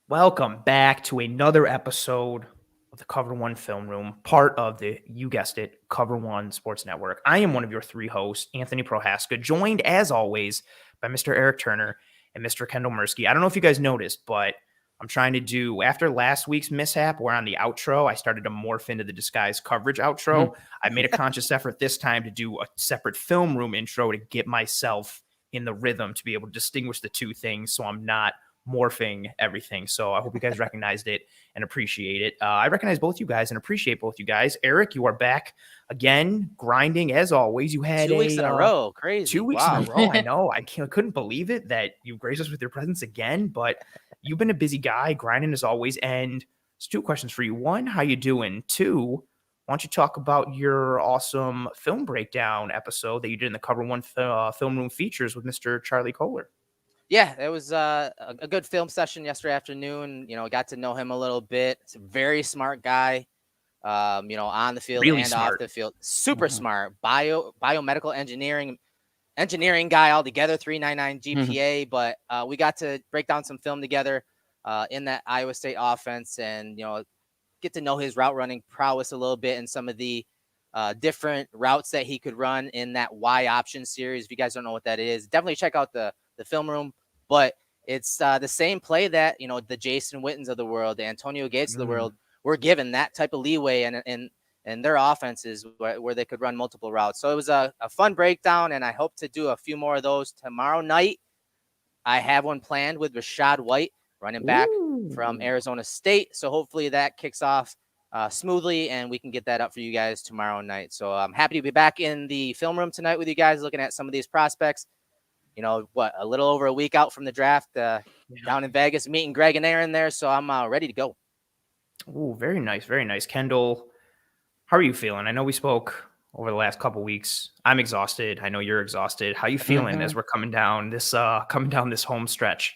Welcome back to another episode of the Cover One Film Room, part of the, you guessed it, Cover One Sports Network. I am one of your three hosts, Anthony Prohaska, joined as always by Mr. Eric Turner and Mr. Kendall Mursky. I don't know if you guys noticed, but I'm trying to do, after last week's mishap, where on the outro, I started to morph into the disguised coverage outro. I made a conscious effort this time to do a separate film room intro to get myself in the rhythm to be able to distinguish the two things so I'm not morphing everything. So I hope you guys recognized it and appreciate it. I recognize both you guys and appreciate both you guys. Eric, you are back again, grinding as always. You had 2 weeks in a row. Crazy. 2 weeks in a row. I know. I couldn't believe it that you graced us with your presence again, but you've been a busy guy, grinding as always. And it's two questions for you. One, how you doing? Two, why don't you talk about your awesome film breakdown episode that you did in the Cover One Film Room Features with Mr. Charlie Kohler? Yeah, it was a good film session yesterday afternoon. Got to know him a little bit. He's a very smart guy, on the field Really and smart. off the field. Super smart. Biomedical engineering guy altogether, 3.99 GPA. But we got to break down some film together in that Iowa State offense and, get to know his route running prowess a little bit and some of the different routes that he could run in that Y option series. If you guys don't know what that is, definitely check out the film room. But it's the same play that, the Jason Wittens of the world, the Antonio Gates of the world, were given that type of leeway and their offenses where they could run multiple routes. So it was a fun breakdown, and I hope to do a few more of those tomorrow night. I have one planned with Rashad White, running back from Arizona State. So hopefully that kicks off smoothly, and we can get that up for you guys tomorrow night. So I'm happy to be back in the film room tonight with you guys, looking at some of these prospects. A little over a week out from the draft down in Vegas, meeting Greg and Aaron there. So I'm ready to go. Oh, very nice. Very nice. Kendall, how are you feeling? I know we spoke over the last couple weeks. I'm exhausted. I know you're exhausted. How are you feeling as we're coming down this home stretch?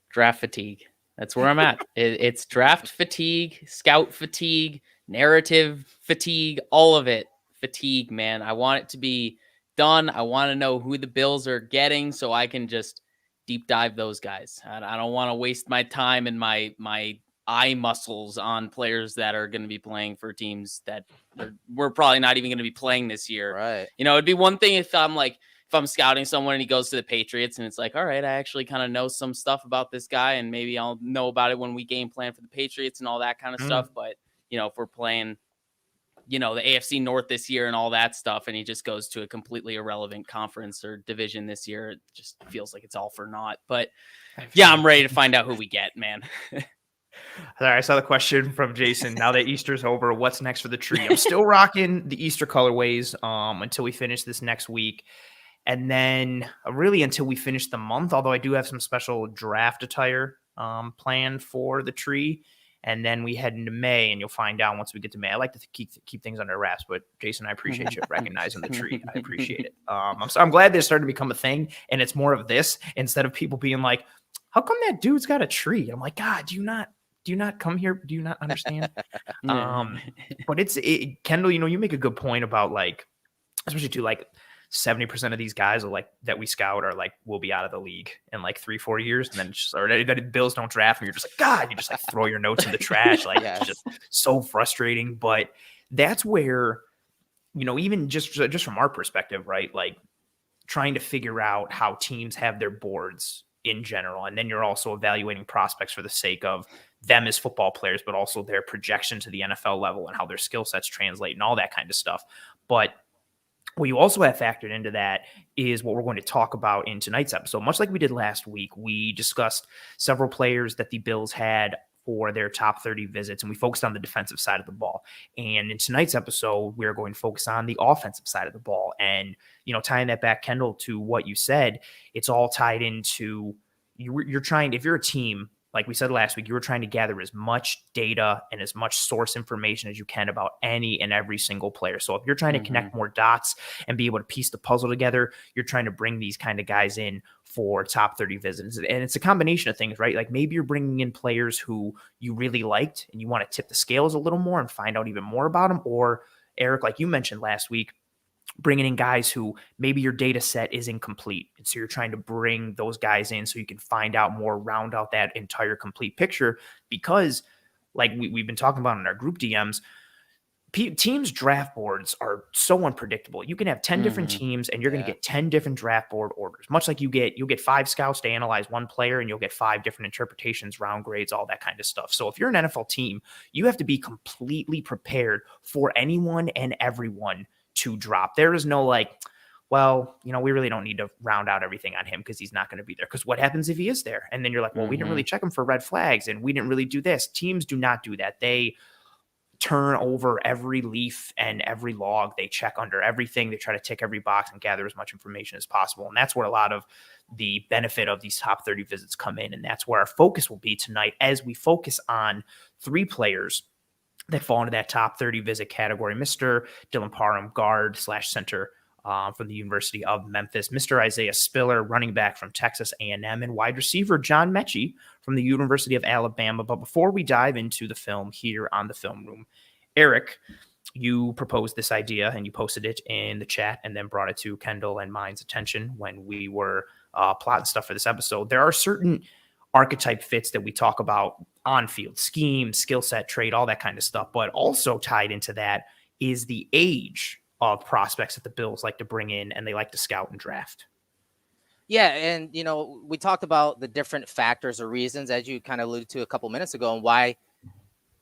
Draft fatigue. That's where I'm at. It's draft fatigue, scout fatigue, narrative fatigue, all of it. Fatigue, man. I want it to be done. I want to know who the Bills are getting so I can just deep dive those guys. I don't want to waste my time and my eye muscles on players that are going to be playing for teams that we're probably not even going to be playing this year. Right. It'd be one thing if I'm scouting someone and he goes to the Patriots and it's like, all right, I actually kind of know some stuff about this guy and maybe I'll know about it when we game plan for the Patriots and all that kind of stuff. But, if we're playing, the AFC North this year and all that stuff, and he just goes to a completely irrelevant conference or division this year, it just feels like it's all for naught. But yeah, I'm ready to find out who we get, man. All right, I saw the question from Jason. Now that Easter's over, what's next for the tree? I'm still rocking the Easter colorways until we finish this next week. And then really until we finish the month, although I do have some special draft attire planned for the tree. And then we head into May, and you'll find out once we get to May. I like to keep things under wraps, but Jason, I appreciate you recognizing the tree. I appreciate it. I'm glad this started to become a thing, and it's more of this instead of people being like, how come that dude's got a tree? I'm like, God, do you not come here? Do you not understand? But Kendall, you make a good point about especially too, 70% of these guys are that we scout are will be out of the league in 3-4 years, and then the Bills don't draft, and you're just God, you just throw your notes in the trash. Yes. It's just so frustrating. But that's where, even just from our perspective, right? Trying to figure out how teams have their boards in general, and then you're also evaluating prospects for the sake of them as football players, but also their projection to the NFL level and how their skill sets translate and all that kind of stuff. But what you also have factored into that is what we're going to talk about in tonight's episode. Much like we did last week, we discussed several players that the Bills had for their top 30 visits, and we focused on the defensive side of the ball. And in tonight's episode, we're going to focus on the offensive side of the ball. And, tying that back, Kendall, to what you said, it's all tied into you're trying, if you're a team, like we said last week, you were trying to gather as much data and as much source information as you can about any and every single player. So if you're trying to connect more dots and be able to piece the puzzle together, you're trying to bring these kind of guys in for top 30 visits. And it's a combination of things, right? Maybe you're bringing in players who you really liked and you want to tip the scales a little more and find out even more about them. Or Eric, like you mentioned last week, bringing in guys who maybe your data set is incomplete. And so you're trying to bring those guys in so you can find out more, round out that entire complete picture. Because like we've been talking about in our group DMs, teams' draft boards are so unpredictable. You can have 10 different teams and you're going to get 10 different draft board orders, much like you'll get 5 scouts to analyze one player and you'll get 5 different interpretations, round grades, all that kind of stuff. So if you're an NFL team, you have to be completely prepared for anyone and everyone to drop. There is no like, well, we really don't need to round out everything on him because he's not going to be there. Because what happens if he is there? And then you're like, well, we didn't really check him for red flags and we didn't really do this. Teams do not do that. They turn over every leaf and every log. They check under everything. They try to tick every box and gather as much information as possible. And that's where a lot of the benefit of these top 30 visits come in. And that's where our focus will be tonight as we focus on 3 players that fall into that top 30 visit category. Mr. Dylan Parham, guard/center from the University of Memphis. Mr. Isaiah Spiller, running back from Texas A&M, and wide receiver John Metchie from the University of Alabama. But before we dive into the film here on the Film Room, Erik, you proposed this idea and you posted it in the chat and then brought it to Kendall and mine's attention when we were plotting stuff for this episode. There are certain archetype fits that we talk about on field, scheme, skill set, trade, all that kind of stuff. But also tied into that is the age of prospects that the Bills like to bring in and they like to scout and draft. Yeah, and we talked about the different factors or reasons, as you kind of alluded to a couple minutes ago, and why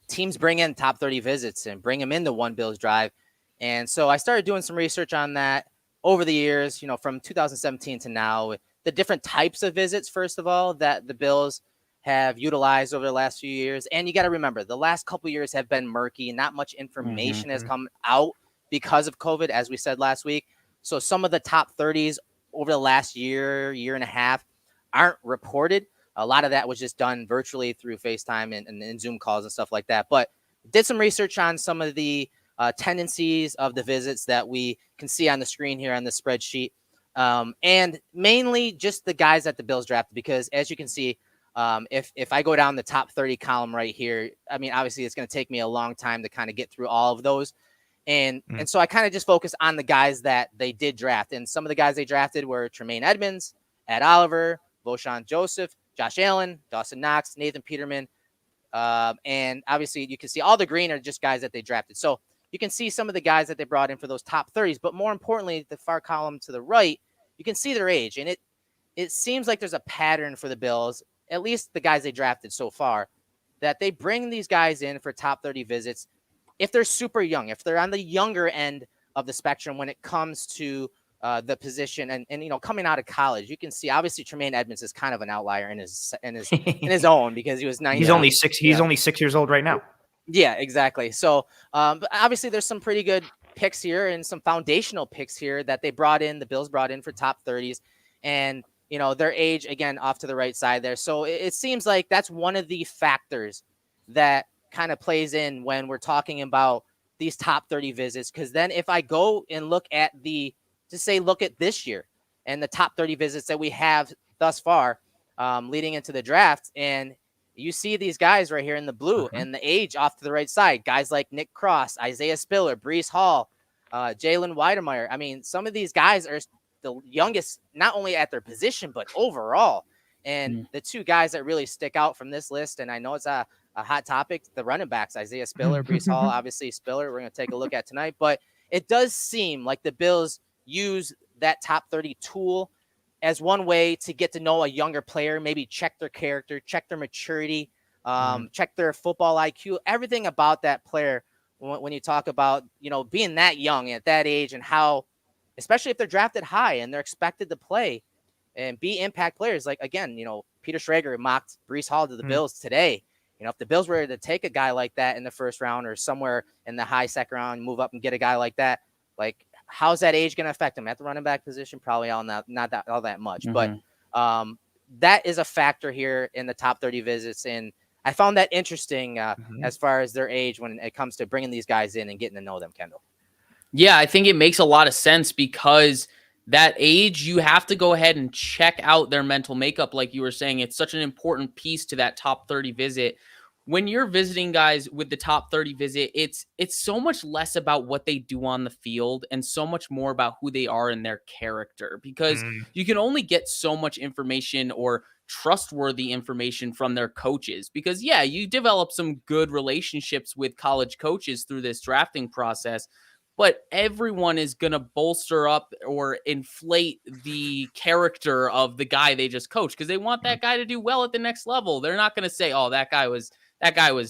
teams bring in top 30 visits and bring them into One Bills Drive. And so I started doing some research on that over the years, from 2017 to now, the different types of visits, first of all, that the Bills have utilized over the last few years. And you got to remember, the last couple of years have been murky. Not much information has come out because of COVID, as we said last week. So some of the top 30s over the last year and a half aren't reported. A lot of that was just done virtually through FaceTime and Zoom calls and stuff like that. But did some research on some of the tendencies of the visits that we can see on the screen here on the spreadsheet. And mainly just the guys that the Bills drafted, because as you can see, if I go down the top 30 column right here, I mean, obviously it's going to take me a long time to kind of get through all of those. And so I kind of just focus on the guys that they did draft. And some of the guys they drafted were Tremaine Edmonds, Ed Oliver, Voshon Joseph, Josh Allen, Dawson Knox, Nathan Peterman. And obviously you can see all the green are just guys that they drafted. So you can see some of the guys that they brought in for those top 30s. But more importantly, the far column to the right, you can see their age. And it seems like there's a pattern for the Bills, at least the guys they drafted so far, that they bring these guys in for top 30 visits if they're super young, if they're on the younger end of the spectrum when it comes to the position and coming out of college. You can see obviously Tremaine Edmonds is kind of an outlier in his own, because he was 9. He's only 6 years old right now. Yeah, exactly. So but obviously there's some pretty good picks here and some foundational picks here that the Bills brought in for top 30s, and their age again off to the right side there. So it seems like that's one of the factors that kind of plays in when we're talking about these top 30 visits. Because then if I go and look at this year and the top 30 visits that we have thus far leading into the draft, and you see these guys right here in the blue and the age off to the right side, guys like Nick Cross, Isaiah Spiller, Breece Hall, Jalen Weidemeyer. I mean, some of these guys are the youngest, not only at their position, but overall. And the 2 guys that really stick out from this list, and I know it's a hot topic, the running backs, Isaiah Spiller, Breece Hall, obviously Spiller, we're going to take a look at tonight. But it does seem like the Bills use that top 30 tool as one way to get to know a younger player, maybe check their character, check their maturity, check their football IQ, everything about that player. When you talk about, being that young at that age, and how, especially if they're drafted high and they're expected to play and be impact players. Like, again, Peter Schrager mocked Breece Hall to the Bills today. If the Bills were to take a guy like that in the first round or somewhere in the high second round, move up and get a guy like that, like, how's that age going to affect him at the running back position? Probably not all that much. But that is a factor here in the top 30 visits. And I found that interesting as far as their age when it comes to bringing these guys in and getting to know them, Kendall. Yeah, I think it makes a lot of sense, because that age, you have to go ahead and check out their mental makeup. Like you were saying, it's such an important piece to that top 30 visit. when you're visiting guys with the top 30 visit, it's so much less about what they do on the field and so much more about who they are and their character, because you can only get so much information or trustworthy information from their coaches. Because yeah, you develop some good relationships with college coaches through this drafting process, but everyone is going to bolster up or inflate the character of the guy they just coached because they want that guy to do well at the next level. They're not going to say, "Oh, that guy was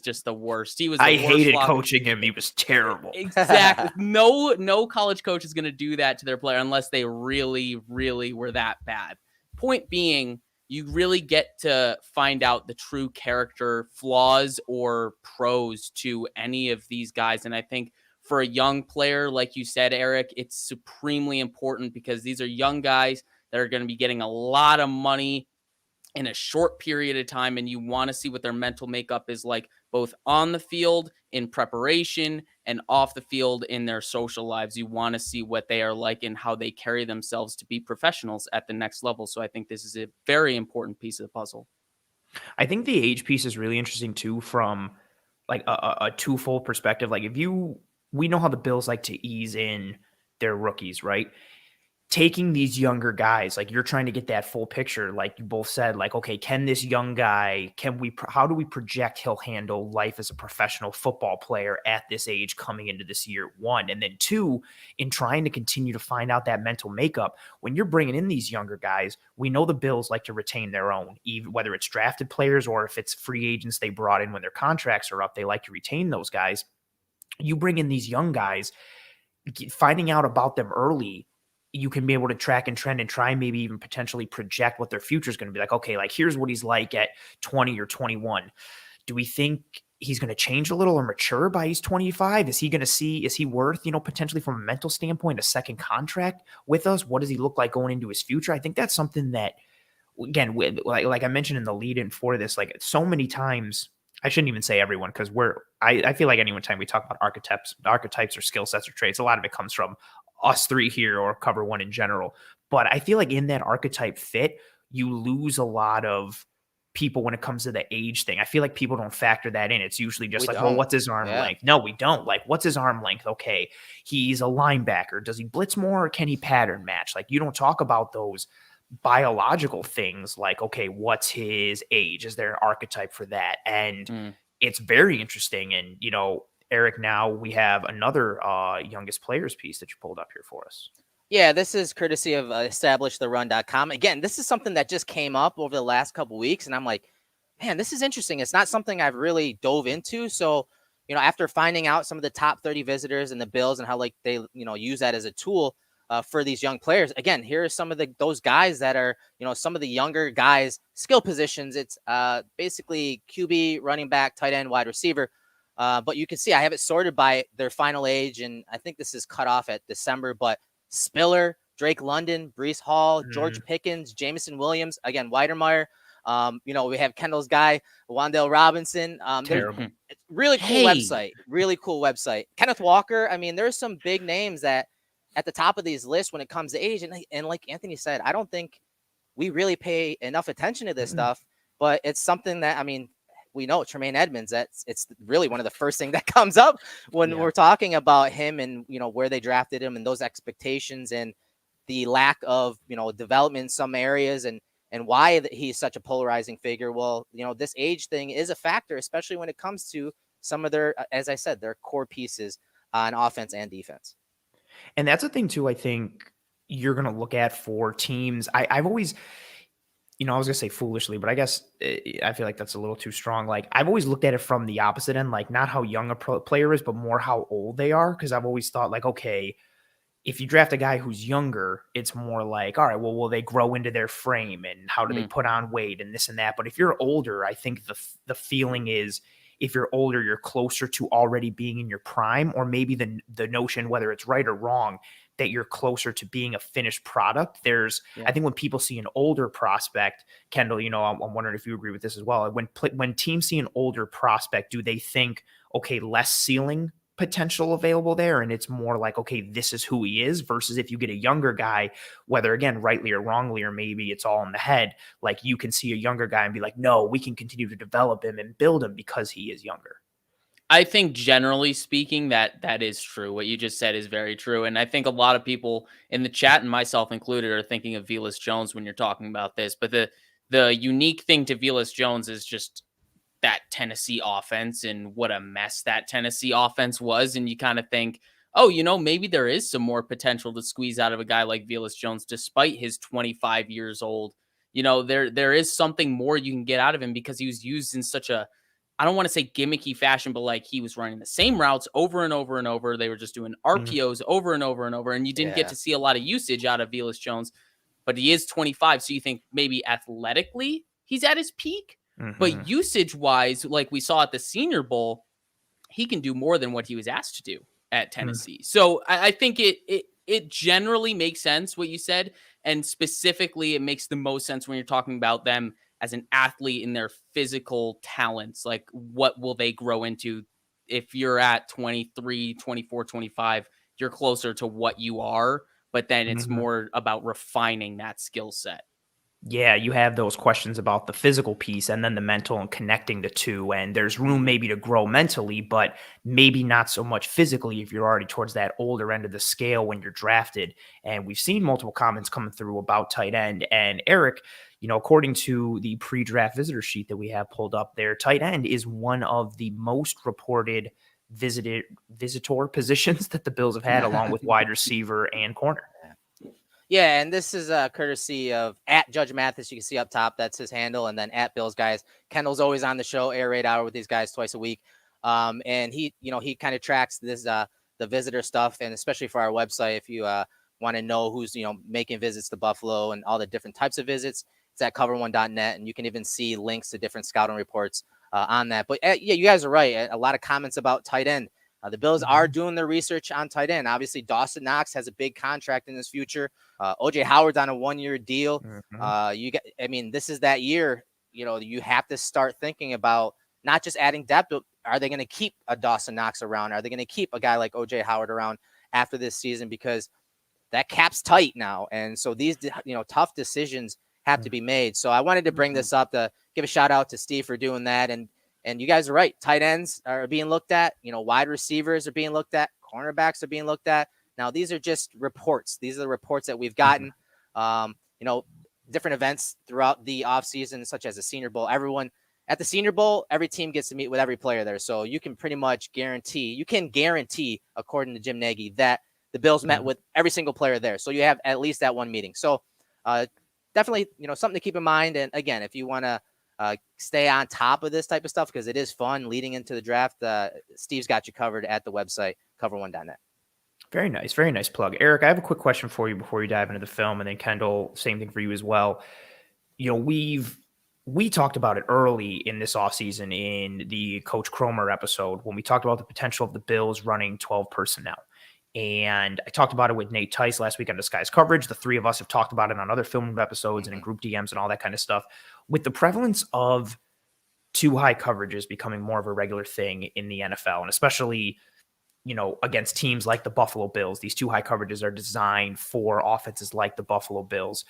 just the worst. He was the I worst hated coaching him. He was terrible." Exactly. No college coach is going to do that to their player unless they really, really were that bad. Point being, you really get to find out the true character flaws or pros to any of these guys. And I think for a young player, like you said, Erik, it's supremely important because these are young guys that are going to be getting a lot of money in a short period of time, and you want to see what their mental makeup is like, both on the field in preparation and off the field in their social lives. You want to see what they are like and how they carry themselves to be professionals at the next level. So I think this is a very important piece of the puzzle. I think the age piece is really interesting too, from like a twofold perspective. Like we know how the Bills like to ease in their rookies, right? Taking these younger guys, like you're trying to get that full picture. Like you both said, like, okay, can this young guy, how do we project he'll handle life as a professional football player at this age coming into this year, one? And then two, in trying to continue to find out that mental makeup, when you're bringing in these younger guys, we know the Bills like to retain their own, even whether it's drafted players or if it's free agents they brought in when their contracts are up, they like to retain those guys. You bring in these young guys, finding out about them early, you can be able to track and trend and try and maybe even potentially project what their future is going to be like. Okay, like here's what he's like at 20 or 21. Do we think he's going to change a little or mature by he's 25? Is he worth, potentially from a mental standpoint, a second contract with us? What does he look like going into his future? I think that's something that, again, like I mentioned in the lead in for this, like so many times, I shouldn't even say everyone, because I feel like any time we talk about archetypes or skill sets or traits, a lot of it comes from us three here or Cover One in general. But I feel like in that archetype fit, you lose a lot of people when it comes to the age thing. I feel like people don't factor that in. It's usually just well, what's his arm length? No, we don't. Like, what's his arm length? Okay, he's a linebacker. Does he blitz more or can he pattern match? Like, you don't talk about those biological things like, okay, what's his age? Is there an archetype for that? And it's very interesting. And, Erik, now we have another youngest players piece that you pulled up here for us. Yeah, this is courtesy of establishtheRun.com. Again, this is something that just came up over the last couple of weeks, and I'm like, man, this is interesting. It's not something I've really dove into. So, after finding out some of the top 30 visitors and the Bills and how like they, use that as a tool for these young players. Again, here are some of those guys that are, some of the younger guys, skill positions. It's basically QB, running back, tight end, wide receiver. But you can see I have it sorted by their final age, and I think this is cut off at December. But Spiller, Drake London, Breece Hall, George Pickens, Jameson Williams, again, Weidermeyer. We have Kendall's guy, Wan'Dale Robinson. Terrible. Really cool website. Really cool website. Kenneth Walker. I mean, there's some big names that at the top of these lists when it comes to age. And like Anthony said, I don't think we really pay enough attention to this stuff, but it's something that, I mean, we know Tremaine Edmonds, it's really one of the first things that comes up when we're talking about him and, where they drafted him and those expectations and the lack of, development in some areas and why he's such a polarizing figure. Well, this age thing is a factor, especially when it comes to some of their, as I said, their core pieces on offense and defense. And that's a thing too, I think you're going to look at for teams. I've always, I was going to say foolishly, but I guess I feel like that's a little too strong. Like I've always looked at it from the opposite end, like not how young a player is, but more how old they are. Cause I've always thought like, okay, if you draft a guy who's younger, it's more like, all right, well, will they grow into their frame and how do they put on weight and this and that? But if you're older, I think the feeling is if you're older, you're closer to already being in your prime, or maybe the notion, whether it's right or wrong, that you're closer to being a finished product. I think when people see an older prospect, Kendall, I'm wondering if you agree with this as well. When teams see an older prospect, do they think, okay, less ceiling potential available there, and it's more like, okay, this is who he is, versus if you get a younger guy, whether again rightly or wrongly, or maybe it's all in the head, like you can see a younger guy and be like, no, we can continue to develop him and build him because he is younger. I think generally speaking that is true. What you just said is very true. And I think a lot of people in the chat, and myself included, are thinking of Velus Jones when you're talking about this. But the unique thing to Velus Jones is just that Tennessee offense and what a mess that Tennessee offense was. And you kind of think, oh, maybe there is some more potential to squeeze out of a guy like Velus Jones, despite his 25 years old. There is something more you can get out of him, because he was used in such a, I don't want to say gimmicky fashion, but like he was running the same routes over and over and over. They were just doing RPOs over and over and over. And you didn't get to see a lot of usage out of Velus Jones, but he is 25. So you think maybe athletically he's at his peak. But usage-wise, like we saw at the Senior Bowl, he can do more than what he was asked to do at Tennessee. So I think it generally makes sense what you said, and specifically it makes the most sense when you're talking about them as an athlete in their physical talents. Like, what will they grow into? If you're at 23, 24, 25, you're closer to what you are, but then it's more about refining that skill set. Yeah, you have those questions about the physical piece and then the mental and connecting the two. And there's room maybe to grow mentally, but maybe not so much physically if you're already towards that older end of the scale when you're drafted. And we've seen multiple comments coming through about tight end. And Erik, according to the pre-draft visitor sheet that we have pulled up there, tight end is one of the most reported visitor positions that the Bills have had, along with wide receiver and corner. Yeah, and this is courtesy of at Judge Mathis. You can see up top, that's his handle, and then at Bills Guys. Kendall's always on the show, Air Raid Hour, with these guys twice a week. And he kind of tracks this the visitor stuff, and especially for our website, if you want to know who's making visits to Buffalo and all the different types of visits, it's at cover1.net, and you can even see links to different scouting reports on that. But yeah, you guys are right. A lot of comments about tight end. The Bills are doing their research on tight end. Obviously, Dawson Knox has a big contract in his future. OJ Howard's on a 1-year deal. This is that year. You have to start thinking about not just adding depth, but are they going to keep a Dawson Knox around? Are they going to keep a guy like OJ Howard around after this season? Because that cap's tight now, and so these tough decisions have to be made. So I wanted to bring this up to give a shout out to Steve for doing that. And you guys are right. Tight ends are being looked at. Wide receivers are being looked at. Cornerbacks are being looked at. Now, these are just reports. These are the reports that we've gotten. Different events throughout the offseason, such as the Senior Bowl. Everyone at the Senior Bowl, every team gets to meet with every player there. So you can pretty much guarantee, according to Jim Nagy, that the Bills met with every single player there. So you have at least that one meeting. So definitely, something to keep in mind. And again, if you want to stay on top of this type of stuff, because it is fun leading into the draft, Steve's got you covered at the website, cover1.net. Very nice. Very nice plug. Erik, I have a quick question for you before you dive into the film, and then Kendall, same thing for you as well. We talked about it early in this offseason in the Coach Cromer episode when we talked about the potential of the Bills running 12 personnel. And I talked about it with Nate Tice last week on Disguised Coverage. The three of us have talked about it on other film episodes and in group DMs and all that kind of stuff. With the prevalence of too high coverages becoming more of a regular thing in the NFL, and especially, against teams like the Buffalo Bills, these too high coverages are designed for offenses like the Buffalo Bills.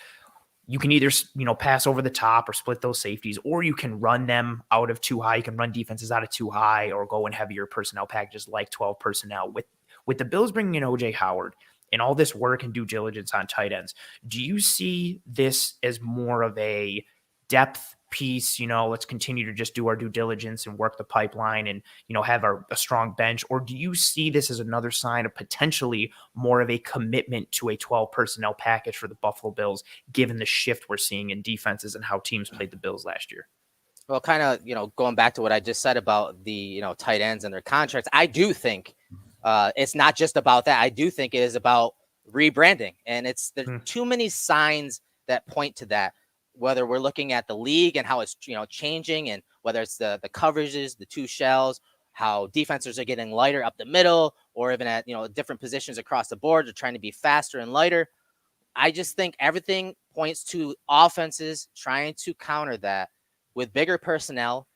You can either, pass over the top or split those safeties, or you can run them out of too high. You can run defenses out of too high, or go in heavier personnel packages like 12 personnel. With the Bills bringing in OJ Howard and all this work and due diligence on tight ends, do you see this as more of a depth piece? Let's continue to just do our due diligence and work the pipeline and, have a strong bench? Or do you see this as another sign of potentially more of a commitment to a 12 personnel package for the Buffalo Bills, given the shift we're seeing in defenses and how teams played the Bills last year? Well, kind of, going back to what I just said about the, tight ends and their contracts, I do think it's not just about that. I do think it is about rebranding, and there's too many signs that point to that. Whether we're looking at the league and how it's changing, and whether it's the coverages, the two shells, how defenses are getting lighter up the middle, or even at different positions across the board, they're trying to be faster and lighter. I just think everything points to offenses trying to counter that with bigger personnel,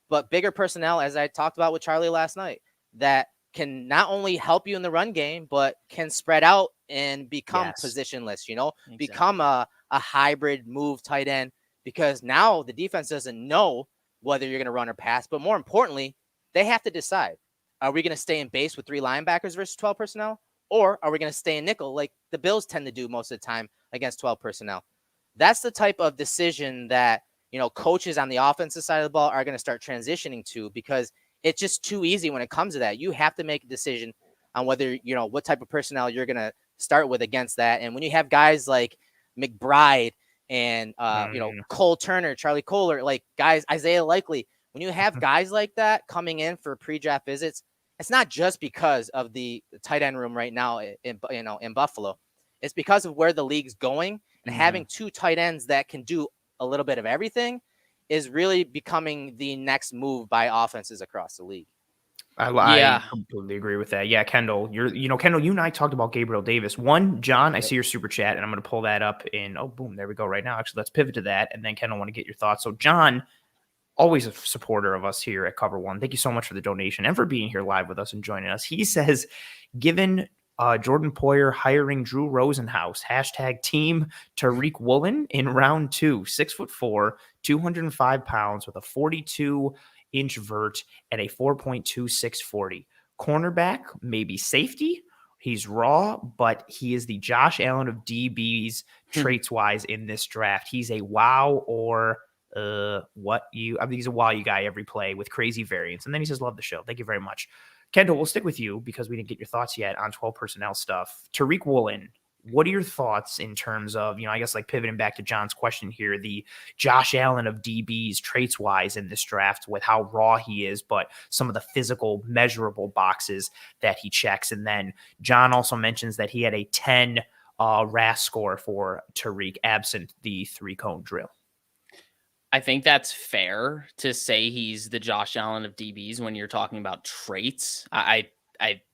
but bigger personnel, as I talked about with Charlie last night, that can not only help you in the run game, but can spread out and become Yes. positionless, Exactly. become a hybrid move tight end, because now the defense doesn't know whether you're going to run or pass. But more importantly, they have to decide, are we going to stay in base with 3 linebackers versus 12 personnel? Or are we going to stay in nickel like the Bills tend to do most of the time against 12 personnel? That's the type of decision that, coaches on the offensive side of the ball are going to start transitioning to, because it's just too easy when it comes to that. You have to make a decision on whether, what type of personnel you're going to start with against that. And when you have guys like McBride and, Cole Turner, Charlie Kohler, like guys, Isaiah Likely, when you have guys like that coming in for pre-draft visits, it's not just because of the tight end room right now in Buffalo. It's because of where the league's going, and having 2 tight ends that can do a little bit of everything is really becoming the next move by offenses across the league. I completely agree with that. Yeah, Kendall, Kendall, you and I talked about Gabriel Davis. John, I see your super chat, and I'm going to pull that up boom, there we go right now. Actually, let's pivot to that, and then Kendall, I want to get your thoughts. So John, always a supporter of us here at Cover One. Thank you so much for the donation and for being here live with us and joining us. He says, given Jordan Poyer hiring Drew Rosenhaus, #team Tariq Woolen in round 2, 6'4", 205 pounds with a 42-inch vert and a 4.26 40. Cornerback, maybe safety. He's raw, but he is the Josh Allen of DBs traits-wise in this draft. He's a wow or he's a wow you guy every play with crazy variants. And then he says, love the show. Thank you very much. Kendall, we'll stick with you because we didn't get your thoughts yet on 12 personnel stuff. Tariq Woolen, what are your thoughts in terms of, I guess like pivoting back to John's question here, the Josh Allen of DBs traits wise in this draft with how raw he is, but some of the physical measurable boxes that he checks. And then John also mentions that he had a 10 RAS score for Tariq absent the 3-cone drill. I think that's fair to say he's the Josh Allen of DBs when you're talking about traits.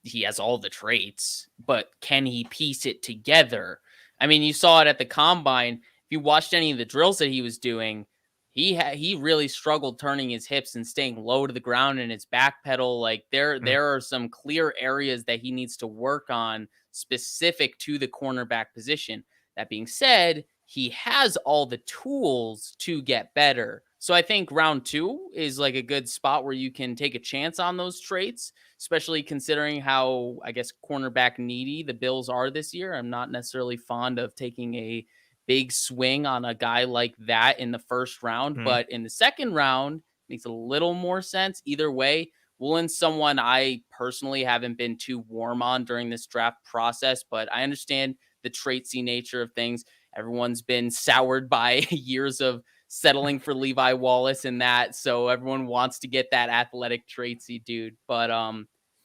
He has all the traits, but can he piece it together? I mean, you saw it at the combine. If you watched any of the drills that he was doing, he really struggled turning his hips and staying low to the ground in his back pedal. Like there are some clear areas that he needs to work on specific to the cornerback position. That being said, he has all the tools to get better. So I think round 2 is like a good spot where you can take a chance on those traits, especially considering how, I guess, cornerback needy the Bills are this year. I'm not necessarily fond of taking a big swing on a guy like that in the first round, but in the second round, makes a little more sense. Either way, Woolen's someone I personally haven't been too warm on during this draft process, but I understand the traitsy nature of things. Everyone's been soured by years of settling for Levi Wallace and that. So everyone wants to get that athletic traitsy dude. But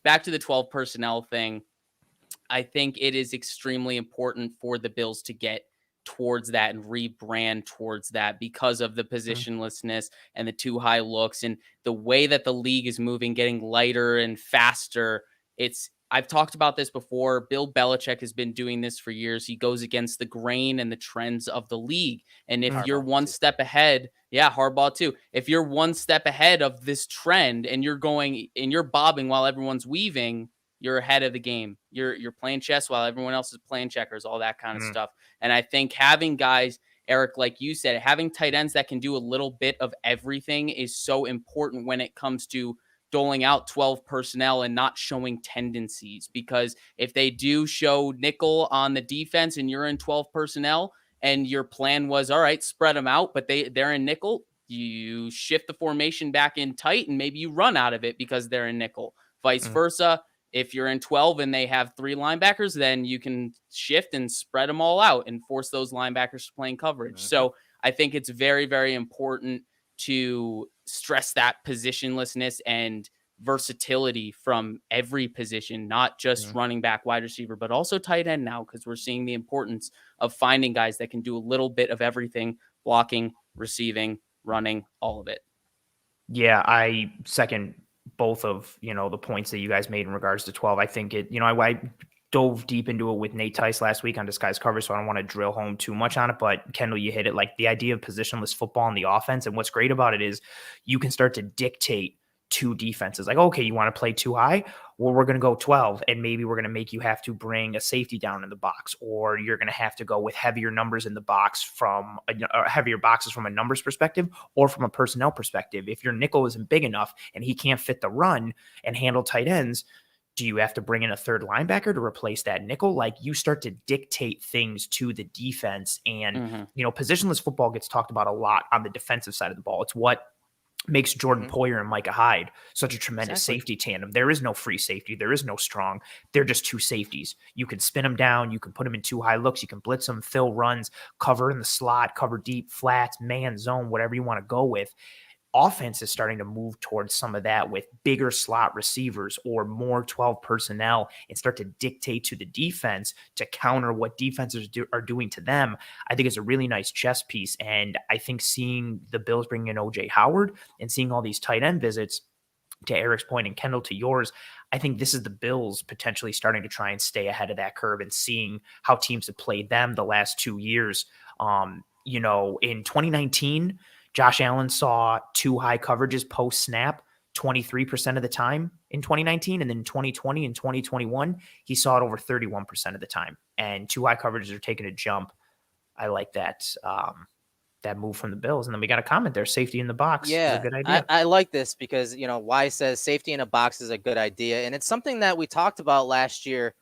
back to the 12 personnel thing. I think it is extremely important for the Bills to get towards that and rebrand towards that because of the positionlessness and the too high looks and the way that the league is moving, getting lighter and faster. I've talked about this before. Bill Belichick has been doing this for years. He goes against the grain and the trends of the league. And if you're one step ahead, Harbaugh too. If you're one step ahead of this trend and you're bobbing while everyone's weaving, you're ahead of the game. You're playing chess while everyone else is playing checkers, all that kind of stuff. And I think having guys, Eric, like you said, having tight ends that can do a little bit of everything is so important when it comes to doling out 12 personnel and not showing tendencies, because if they do show nickel on the defense and you're in 12 personnel and your plan was, all right, spread them out, but they're in nickel, you shift the formation back in tight and maybe you run out of it because they're in nickel. Vice versa. If you're in 12 and they have 3 linebackers, then you can shift and spread them all out and force those linebackers to play in coverage. So I think it's very, very important to stress that positionlessness and versatility from every position, not just running back, wide receiver, but also tight end now, because we're seeing the importance of finding guys that can do a little bit of everything: blocking, receiving, running, all of it. Yeah, I second both of, the points that you guys made in regards to 12. I think I dove deep into it with Nate Tice last week on Disguised Cover, so I don't want to drill home too much on it, but Kendall, you hit it, like the idea of positionless football in the offense. And what's great about it is you can start to dictate two defenses. Like, okay, you want to play too high? Well, we're going to go 12, and maybe we're going to make you have to bring a safety down in the box, or you're going to have to go with heavier numbers in the box from heavier boxes from a numbers perspective or from a personnel perspective. If your nickel isn't big enough and he can't fit the run and handle tight ends, do you have to bring in a third linebacker to replace that nickel? Like, you start to dictate things to the defense. And, positionless football gets talked about a lot on the defensive side of the ball. It's what makes Jordan Poyer and Micah Hyde such a tremendous safety tandem. There is no free safety. There is no strong. They're just two safeties. You can spin them down. You can put them in two high looks. You can blitz them, fill runs, cover in the slot, cover deep, flats, man, zone, whatever you want to go with. Offense is starting to move towards some of that with bigger slot receivers or more 12 personnel and start to dictate to the defense to counter what defenses are doing to them. I think it's a really nice chess piece. And I think seeing the Bills bring in OJ Howard and seeing all these tight end visits, to Eric's point and Kendall to yours, I think this is the Bills potentially starting to try and stay ahead of that curve and seeing how teams have played them the last 2 years. In 2019, Josh Allen saw two high coverages post snap 23% of the time in 2019. And then 2020 and 2021, he saw it over 31% of the time. And two high coverages are taking a jump. I like that that move from the Bills. And then we got a comment there, safety in the box. Yeah, is a good idea. I like this because, Wise says safety in a box is a good idea. And it's something that we talked about last year.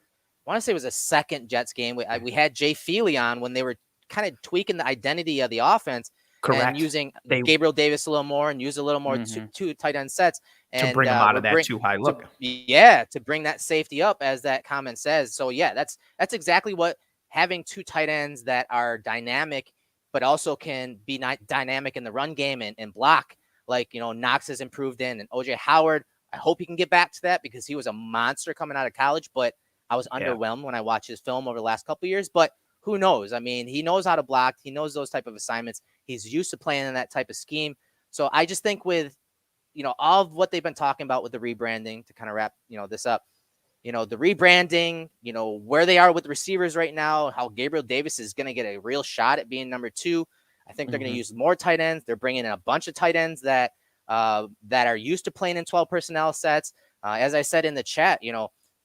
I want to say it was a second Jets game. We had Jay Feely on when they were kind of tweaking the identity of the offense. Correct. And using Gabriel Davis a little more and use a little more two tight end sets. And to bring them out of that too high look. To bring that safety up, as that comment says. So, yeah, that's exactly what having two tight ends that are dynamic, but also can be dynamic in the run game and block. Like, Knox has improved in, and OJ Howard, I hope he can get back to that because he was a monster coming out of college, but I was underwhelmed when I watched his film over the last couple of years. But who knows? I mean, he knows how to block. He knows those type of assignments. He's used to playing in that type of scheme. So I just think with, all of what they've been talking about with the rebranding, to kind of wrap, this up, the rebranding, where they are with the receivers right now, how Gabriel Davis is going to get a real shot at being number 2. I think they're going to use more tight ends. They're bringing in a bunch of tight ends that are used to playing in 12 personnel sets. As I said in the chat,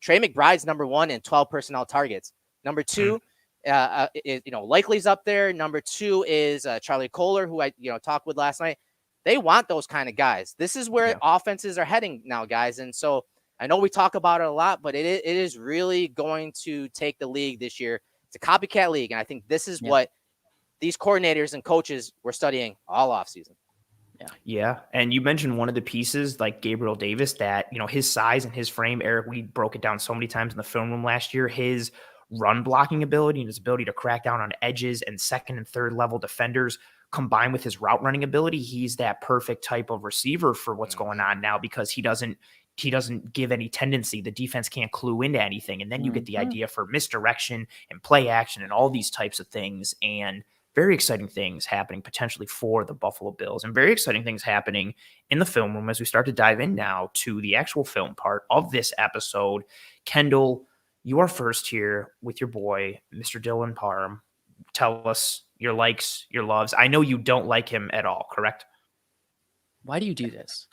Trey McBride's number 1 in 12 personnel targets. Number 2, Likely's up there. Number 2 is Charlie Kohler, who I talked with last night. They want those kind of guys. This is where offenses are heading now, guys. And so I know we talk about it a lot, but it is really going to take the league this year. It's a copycat league, and I think this is what these coordinators and coaches were studying all offseason. Yeah. And you mentioned one of the pieces like Gabriel Davis that, his size and his frame, Eric, we broke it down so many times in the film room last year. His run blocking ability and his ability to crack down on edges and second and third level defenders combined with his route running ability, he's that perfect type of receiver for what's going on now because he doesn't give any tendency. The defense can't clue into anything. And then you get the idea for misdirection and play action and all these types of things. And very exciting things happening potentially for the Buffalo Bills and very exciting things happening in the film room as we start to dive in now to the actual film part of this episode. Kendall, you are first here with your boy, Mr. Dylan Parham. Tell us your likes, your loves. I know you don't like him at all, correct? Why do you do this?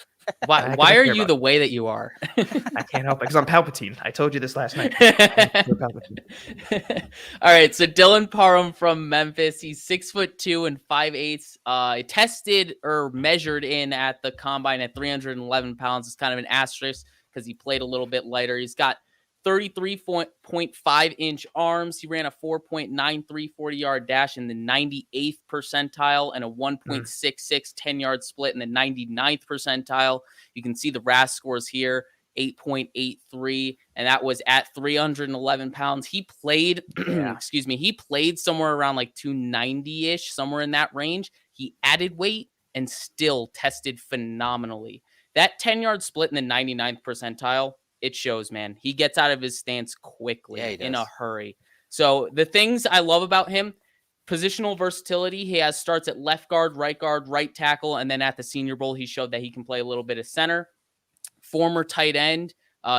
Why are you the way that you are? I can't help it because I'm Palpatine. I told you this last night. All right, so Dylan Parham from Memphis. He's 6'2" and 5/8. Tested or measured in at the combine at 311 pounds. It's kind of an asterisk because he played a little bit lighter. He's got 33.5-inch arms. He ran a 4.93 40-yard dash in the 98th percentile and a 1.66 10-yard split in the 99th percentile. You can see the RAS scores here, 8.83, and that was at 311 pounds. He played, he played somewhere around like 290-ish, somewhere in that range. He added weight and still tested phenomenally. That 10-yard split in the 99th percentile, it shows, man. He gets out of his stance quickly in a hurry. So the things I love about him, positional versatility. He has starts at left guard, right tackle, and then at the Senior Bowl, he showed that he can play a little bit of center. Former tight end.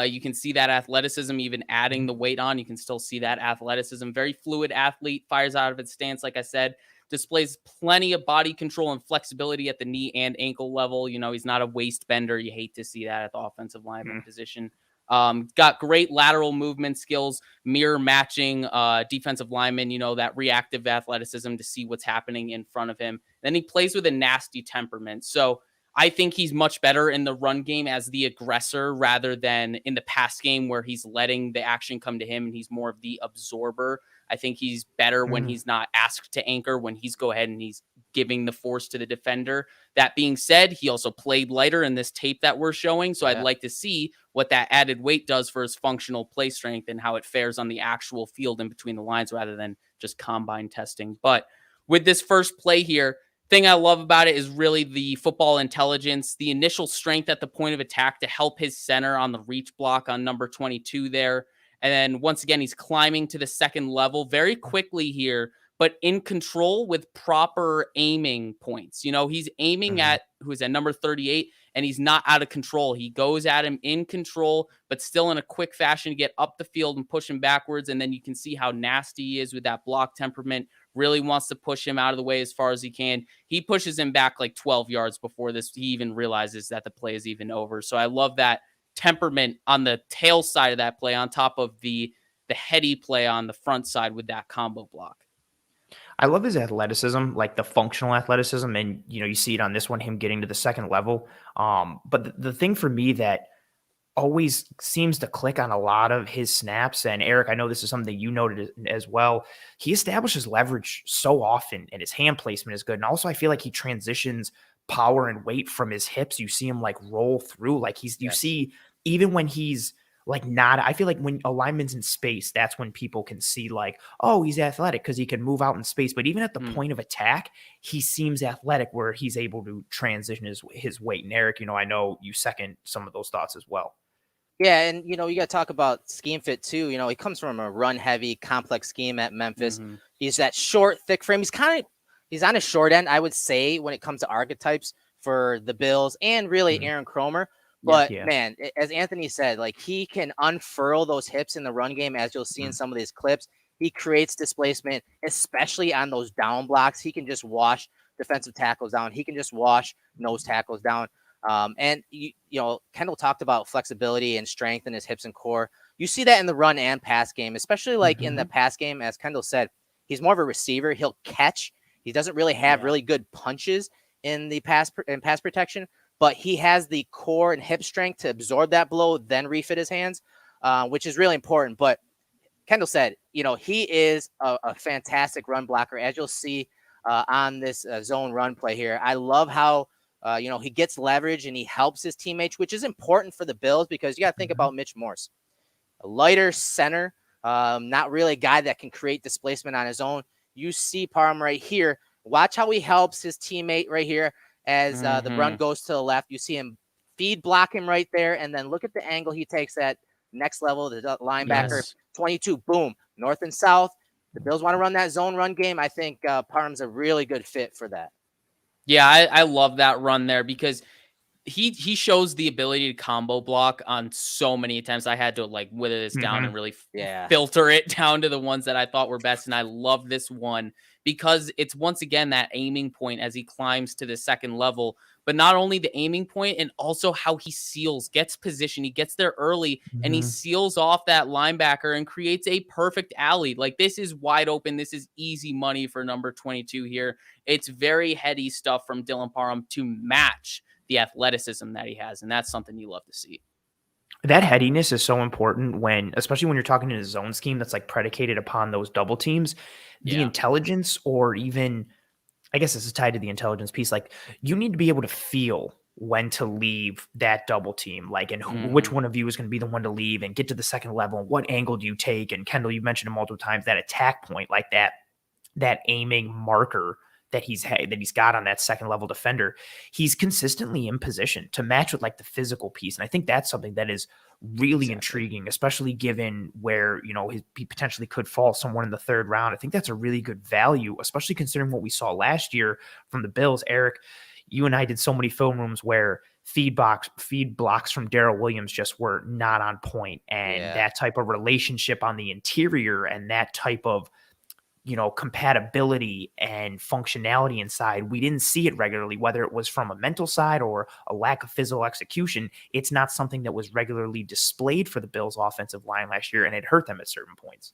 You can see that athleticism, even adding the weight on. You can still see that athleticism. Very fluid athlete, fires out of its stance, like I said. displays plenty of body control and flexibility at the knee and ankle level. He's not a waist bender. You hate to see that at the offensive lineman position. Got great lateral movement skills, mirror matching defensive linemen, that reactive athleticism to see what's happening in front of him. Then he plays with a nasty temperament. So I think he's much better in the run game as the aggressor rather than in the pass game where he's letting the action come to him and he's more of the absorber. I think he's better when he's not asked to anchor, when he's go ahead and he's giving the force to the defender. That being said, he also played lighter in this tape that we're showing. So I'd like to see what that added weight does for his functional play strength and how it fares on the actual field in between the lines rather than just combine testing. But with this first play here, thing I love about it is really the football intelligence, the initial strength at the point of attack to help his center on the reach block on number 22 there. And then once again, he's climbing to the second level very quickly here, but in control with proper aiming points. He's aiming at who's at number 38 and he's not out of control. He goes at him in control, but still in a quick fashion to get up the field and push him backwards. And then you can see how nasty he is with that block temperament. Really wants to push him out of the way as far as he can. He pushes him back like 12 yards before he even realizes that the play is even over. So I love that temperament on the tail side of that play on top of the heady play on the front side with that combo block. I love his athleticism, like the functional athleticism. And, you see it on this one, him getting to the second level. But the thing for me that always seems to click on a lot of his snaps, and Erik, I know this is something you noted as well, he establishes leverage so often and his hand placement is good. And also I feel like he transitions power and weight from his hips. You see him like roll through, like you see, even when he's like not, I feel like when a lineman's in space, that's when people can see like, oh, he's athletic because he can move out in space. But even at the point of attack, he seems athletic where he's able to transition his weight. And Erik, I know you second some of those thoughts as well. Yeah, and you got to talk about scheme fit too. He comes from a run-heavy, complex scheme at Memphis. He's that short, thick frame. He's on a short end, I would say, when it comes to archetypes for the Bills and really Aaron Cromer. But man, as Anthony said, like he can unfurl those hips in the run game, as you'll see in some of these clips. He creates displacement, especially on those down blocks. He can just wash defensive tackles down. He can just wash nose tackles down. And Kendall talked about flexibility and strength in his hips and core. You see that in the run and pass game, especially like in the pass game, as Kendall said, he's more of a receiver. He'll catch. He doesn't really have really good punches in the pass protection, but he has the core and hip strength to absorb that blow, then refit his hands, which is really important. But Kendall said, he is a fantastic run blocker, as you'll see on this zone run play here. I love how he gets leverage and he helps his teammates, which is important for the Bills because you got to think about Mitch Morse, a lighter center, not really a guy that can create displacement on his own. You see Parham right here. Watch how he helps his teammate right here as the run goes to the left. You see him feed block him right there, and then look at the angle he takes at next level. The linebacker, 22, boom, north and south. The Bills want to run that zone run game. I think Parham's a really good fit for that. Yeah, I love that run there because he shows the ability to combo block on so many attempts. I had to like wither this down and really filter it down to the ones that I thought were best. And I love this one because it's once again that aiming point as he climbs to the second level, but not only the aiming point and also how he gets position. He gets there early and he seals off that linebacker and creates a perfect alley. Like this is wide open. This is easy money for number 22 here. It's very heady stuff from Dylan Parham to match the athleticism that he has. And that's something you love to see. That headiness is so important especially when you're talking in a zone scheme that's like predicated upon those double teams, the intelligence, or even, I guess this is tied to the intelligence piece. Like you need to be able to feel when to leave that double team, like, and which one of you is going to be the one to leave and get to the second level. And what angle do you take? And Kendall, you mentioned it multiple times, that attack point, like that aiming marker that he's got on that second level defender, he's consistently in position to match with like the physical piece. And I think that's something that is really intriguing, especially given where, he potentially could fall somewhere in the third round. I think that's a really good value, especially considering what we saw last year from the Bills. Erik, you and I did so many film rooms where feed blocks from Darrell Williams just were not on point. And that type of relationship on the interior and that type of compatibility and functionality inside. We didn't see it regularly, whether it was from a mental side or a lack of physical execution. It's not something that was regularly displayed for the Bills offensive line last year, and it hurt them at certain points.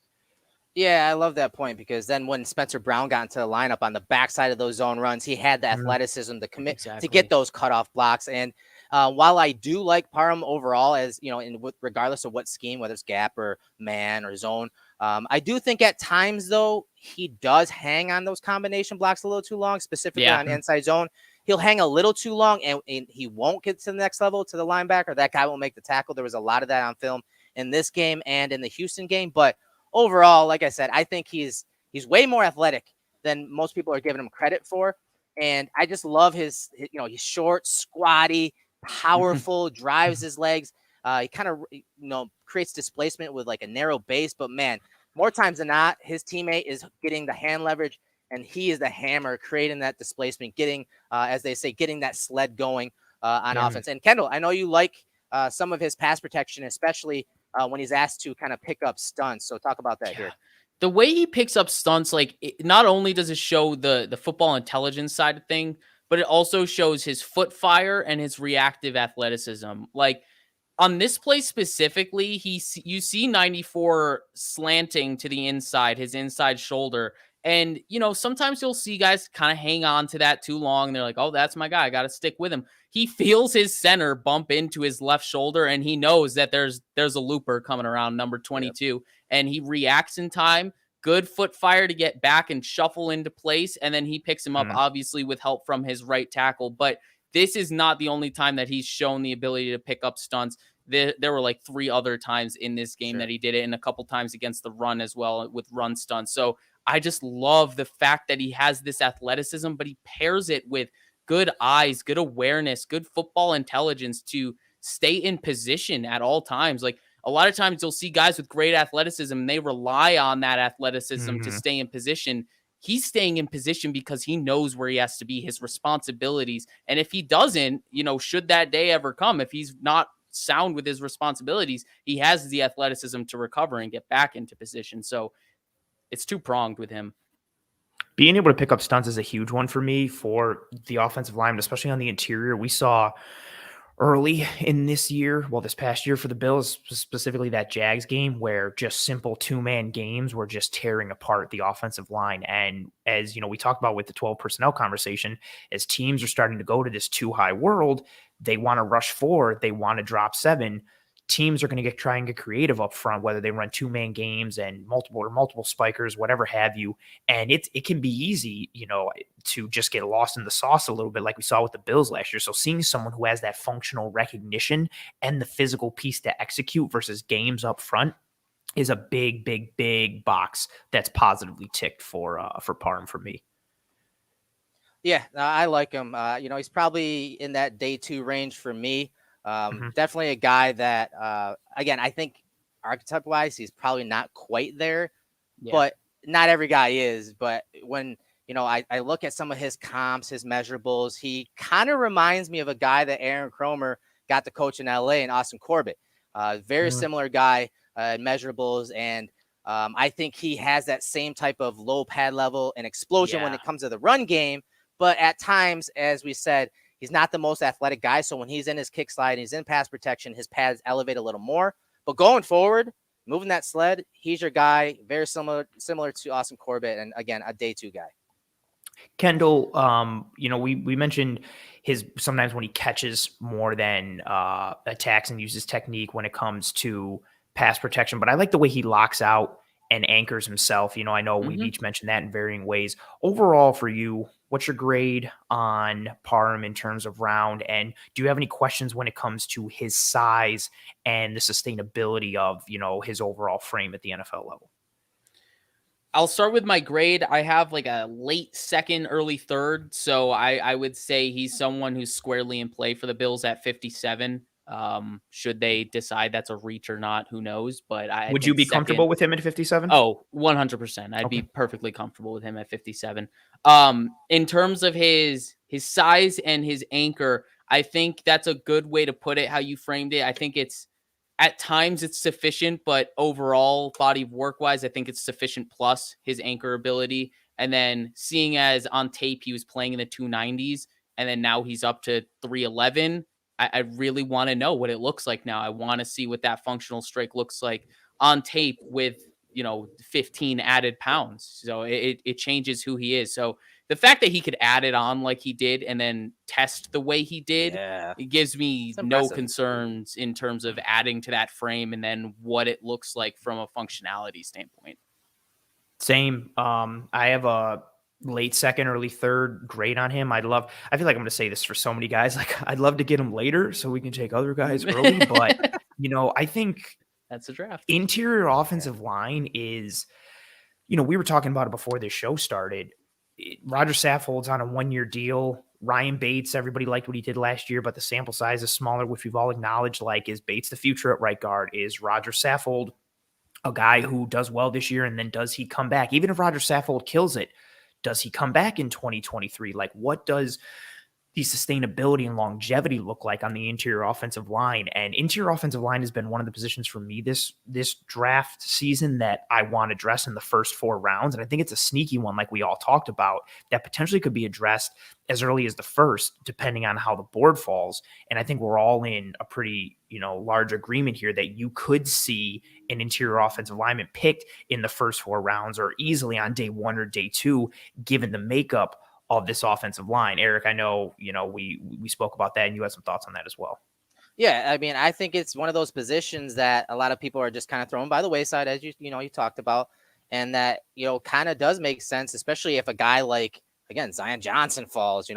Yeah, I love that point, because then when Spencer Brown got into the lineup on the backside of those zone runs, he had the athleticism to commit to get those cutoff blocks. And while I do like Parham overall, as regardless of what scheme, whether it's gap or man or zone, I do think at times though he does hang on those combination blocks a little too long, specifically on inside zone. He'll hang a little too long, and he won't get to the next level, to the linebacker. That guy won't make the tackle. There was a lot of that on film in this game and in the Houston game, but overall, like I said, I think he's way more athletic than most people are giving him credit for. And I just love his he's short, squatty, powerful, drives his legs. He kind of, creates displacement with like a narrow base, but man, more times than not, his teammate is getting the hand leverage, and he is the hammer creating that displacement, getting, as they say, getting that sled going on offense. And Kendall, I know you like some of his pass protection, especially when he's asked to kind of pick up stunts. So talk about that here. The way he picks up stunts, not only does it show the football intelligence side of thing, but it also shows his foot fire and his reactive athleticism. Like on this play specifically, you see 94 slanting to the inside, his inside shoulder. And, sometimes you'll see guys kind of hang on to that too long. They're like, oh, that's my guy. I got to stick with him. He feels his center bump into his left shoulder, and he knows that there's a looper coming around, number 22, and he reacts in time. Good foot fire to get back and shuffle into place, and then he picks him up, obviously, with help from his right tackle. But this is not the only time that he's shown the ability to pick up stunts. There were like 3 other times in this game that he did it, and a couple times against the run as well with run stunts. So I just love the fact that he has this athleticism, but he pairs it with good eyes, good awareness, good football intelligence to stay in position at all times. Like a lot of times you'll see guys with great athleticism, and they rely on that athleticism to stay in position. He's staying in position because he knows where he has to be, his responsibilities. And if he doesn't, should that day ever come, if he's not sound with his responsibilities, he has the athleticism to recover and get back into position. So it's two-pronged with him. Being able to pick up stunts is a huge one for me for the offensive line, especially on the interior. We saw early in this past year for the Bills, specifically that Jags game, where just simple 2-man games were just tearing apart the offensive line. And as we talked about with the 12 personnel conversation, as teams are starting to go to this 2-high world, they want to rush 4, they want to drop 7. Teams are going to try and get creative up front, whether they run 2-man games and multiple spikers, whatever have you. And it can be easy, to just get lost in the sauce a little bit, like we saw with the Bills last year. So seeing someone who has that functional recognition and the physical piece to execute versus games up front is a big, big, big box that's positively ticked for Parham for me. Yeah, I like him. He's probably in that day 2 range for me. Definitely a guy that, again, I think archetype wise, he's probably not quite there, but not every guy is. But when, I look at some of his comps, his measurables, he kind of reminds me of a guy that Aaron Cromer got to coach in LA, and Austin Corbett. Very similar guy in measurables. And I think he has that same type of low pad level and explosion when it comes to the run game. But at times, as we said, he's not the most athletic guy. So when he's in his kick slide and he's in pass protection, his pads elevate a little more. But going forward, moving that sled, he's your guy. Very similar to Austin Corbett. And again, a day 2 guy. Kendall, we mentioned his sometimes when he catches more than attacks and uses technique when it comes to pass protection. But I like the way he locks out and anchors himself. I know we've each mentioned that in varying ways. Overall for you, what's your grade on Parham in terms of round? And do you have any questions when it comes to his size and the sustainability of, his overall frame at the NFL level? I'll start with my grade. I have like a late second, early third. So I would say he's someone who's squarely in play for the Bills at 57. Should they decide that's a reach or not, who knows? But would you be comfortable with him at 57? Oh, 100%. I'd be perfectly comfortable with him at 57. In terms of his size and his anchor, I think that's a good way to put it, how you framed it. I think it's At times it's sufficient, but overall body of work wise, I think it's sufficient plus his anchor ability. And then seeing as on tape he was playing in the 290s and then now he's up to 311, I really want to know what it looks like now. I want to see what that functional strike looks like on tape with, 15 added pounds. So it changes who he is. So the fact that he could add it on like he did and then test the way he did, it gives me no concerns in terms of adding to that frame and then what it looks like from a functionality standpoint. Same. I have a late second, early third grade on him. I feel like I'm going to say this for so many guys. Like, I'd love to get him later so we can take other guys early. But, I think that's a draft. Interior offensive line is, we were talking about it before this show started. Roger Saffold's on a 1-year deal. Ryan Bates, everybody liked what he did last year, but the sample size is smaller, which we've all acknowledged. Like, is Bates the future at right guard? Is Roger Saffold a guy who does well this year, and then does he come back? Even if Roger Saffold kills it, does he come back in 2023? Like, what does the sustainability and longevity look like on the interior offensive line? And interior offensive line has been one of the positions for me this draft season that I want to address in the first 4 rounds. And I think it's a sneaky one, like we all talked about, that potentially could be addressed as early as the first, depending on how the board falls. And I think we're all in a pretty, large agreement here that you could see an interior offensive lineman picked in the first 4 rounds or easily on day 1 or day 2, given the makeup of this offensive line. Erik, I know, we spoke about that and you had some thoughts on that as well. Yeah, I mean, I think it's one of those positions that a lot of people are just kind of thrown by the wayside, as you talked about, and that, kind of does make sense, especially if a guy like, again, Zion Johnson falls,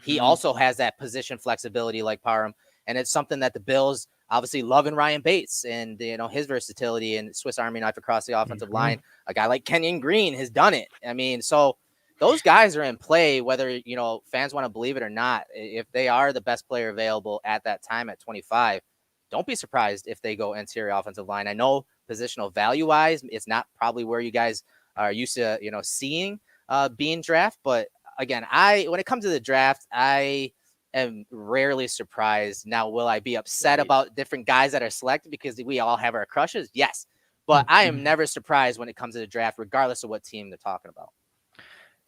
he also has that position flexibility like Parham, and it's something that the Bills obviously love in Ryan Bates and, his versatility and Swiss Army knife across the offensive line. A guy like Kenyon Green has done it. I mean, so those guys are in play, whether, fans want to believe it or not. If they are the best player available at that time at 25, don't be surprised if they go interior offensive line. I know positional value-wise, it's not probably where you guys are used to, seeing being draft. But again, when it comes to the draft, I am rarely surprised. Now, will I be upset about different guys that are selected because we all have our crushes? Yes. But I am never surprised when it comes to the draft, regardless of what team they're talking about.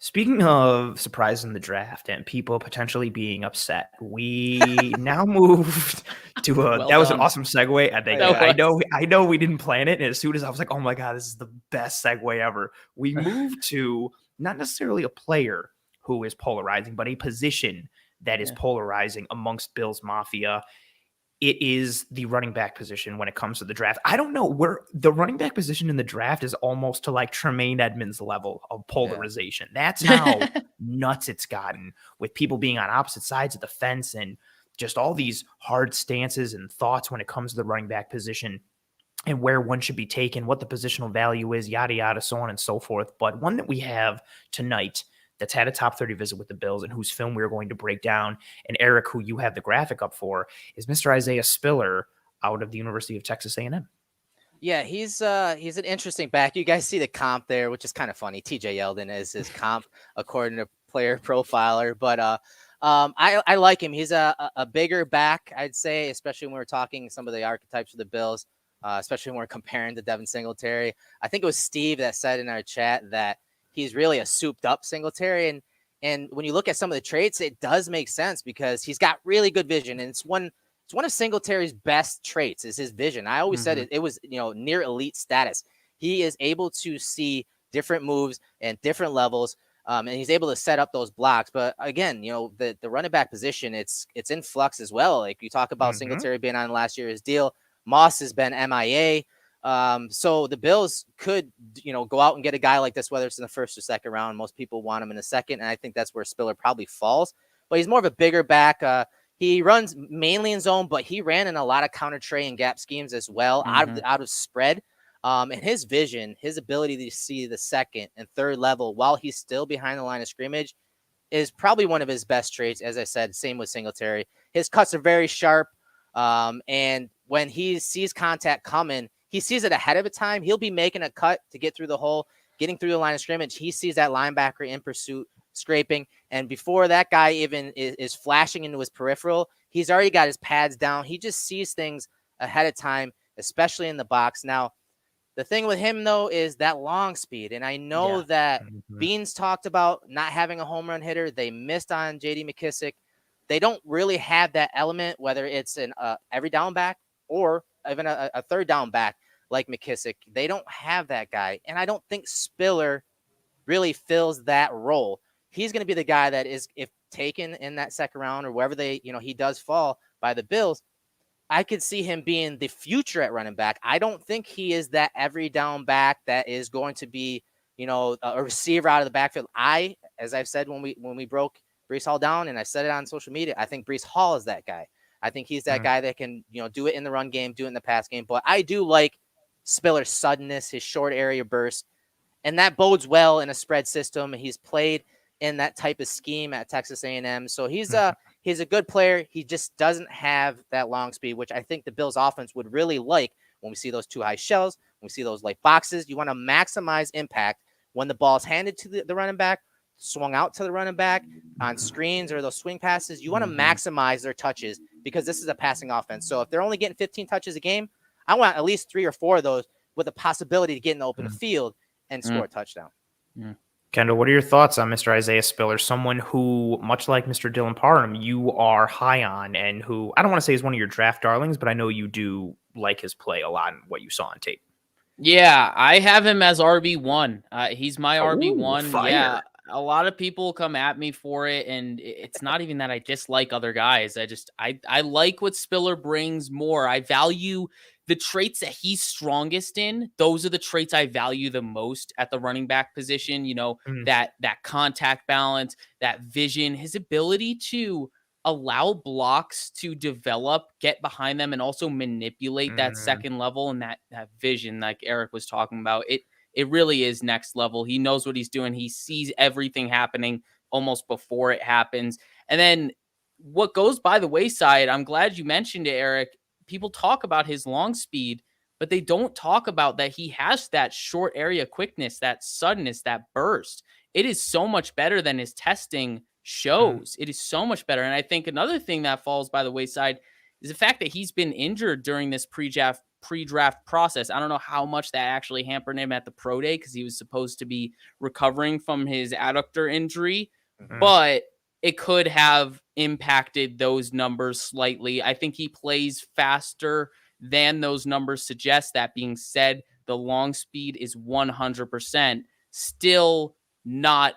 Speaking of surprise in the draft and people potentially being upset, we now moved to that was an awesome segue. I think I know we didn't plan it. And as soon as I was like, oh my God, this is the best segue ever. We moved to not necessarily a player who is polarizing, but a position that is polarizing amongst Bills Mafia. It is the running back position when it comes to the draft. I don't know where the running back position in the draft is almost to like Tremaine Edmonds level of polarization. That's how nuts it's gotten, with people being on opposite sides of the fence and just all these hard stances and thoughts when it comes to the running back position and where one should be taken, what the positional value is, yada, yada, so on and so forth. But one that we have tonight that's had a top 30 visit with the Bills and whose film we're going to break down, and Erik, who you have the graphic up for, is Mr. Isaiah Spiller out of the University of Texas A&M. Yeah, he's an interesting back. You guys see the comp there, which is kind of funny. TJ Yeldon is his comp according to Player Profiler, but I like him. He's a bigger back, I'd say, especially when we're talking some of the archetypes of the Bills, especially when we're comparing to Devin Singletary. I think it was Steve that said in our chat that he's really a souped up Singletary. And when you look at some of the traits, it does make sense because he's got really good vision. And it's one of Singletary's best traits is his vision. I always said it was, near elite status. He is able to see different moves and different levels. And he's able to set up those blocks. But again, the running back position, it's in flux as well. Like you talk about Singletary being on last year's deal. Moss has been MIA. So the Bills could, go out and get a guy like this, whether it's in the first or second round. Most people want him in the second, and I think that's where Spiller probably falls. But he's more of a bigger back. He runs mainly in zone, but he ran in a lot of counter tray and gap schemes as well, out of spread. And his vision, his ability to see the second and third level while he's still behind the line of scrimmage is probably one of his best traits. As I said, same with Singletary. His cuts are very sharp. And when he sees contact coming, he sees it ahead of a time. He'll be making a cut to get through the hole, getting through the line of scrimmage. He sees that linebacker in pursuit, scraping. And before that guy even is flashing into his peripheral, he's already got his pads down. He just sees things ahead of time, especially in the box. Now, the thing with him, though, is that long speed. And I know that Beans talked about not having a home run hitter. They missed on J.D. McKissick. They don't really have that element, whether it's an every down back or even a third down back like McKissick. They don't have that guy. And I don't think Spiller really fills that role. He's going to be the guy that is, if taken in that second round or wherever he does fall by the Bills, I could see him being the future at running back. I don't think he is that every down back that is going to be, a receiver out of the backfield. As I've said, when we broke Breece Hall down, and I said it on social media, I think Breece Hall is that guy. I think he's that guy that can, do it in the run game, do it in the pass game. But I do like Spiller's suddenness, his short area burst, and that bodes well in a spread system. He's played in that type of scheme at Texas A&M. So he's a good player. He just doesn't have that long speed, which I think the Bills offense would really like when we see those two high shells, when we see those light boxes. You want to maximize impact when the ball is handed to the running back, swung out to the running back on screens or those swing passes. You want to maximize their touches because this is a passing offense. So if they're only getting 15 touches a game, I want at least 3 or 4 of those with a possibility to get in the open field and score a touchdown. Kendall, what are your thoughts on Mr. Isaiah Spiller, someone who, much like Mr. Dylan Parham, you are high on and who I don't want to say is one of your draft darlings, but I know you do like his play a lot and what you saw on tape. Yeah, I have him as RB1. He's my RB1. Fire. Yeah, a lot of people come at me for it, and it's not even that I dislike other guys. I like what Spiller brings more. I value the traits that he's strongest in. Those are the traits I value the most at the running back position. That contact balance, that vision, his ability to allow blocks to develop, get behind them, and also manipulate that second level and that vision, like Erik was talking about. It really is next level. He knows what he's doing. He sees everything happening almost before it happens. And then what goes by the wayside, I'm glad you mentioned it, Erik. People talk about his long speed, but they don't talk about that he has that short area quickness, that suddenness, that burst. It is so much better than his testing shows. It is so much better. And I think another thing that falls by the wayside is the fact that he's been injured during this pre-draft process. I don't know how much that actually hampered him at the pro day because he was supposed to be recovering from his adductor injury, but it could have impacted those numbers slightly. I think he plays faster than those numbers suggest. That being said, the long speed is 100% still not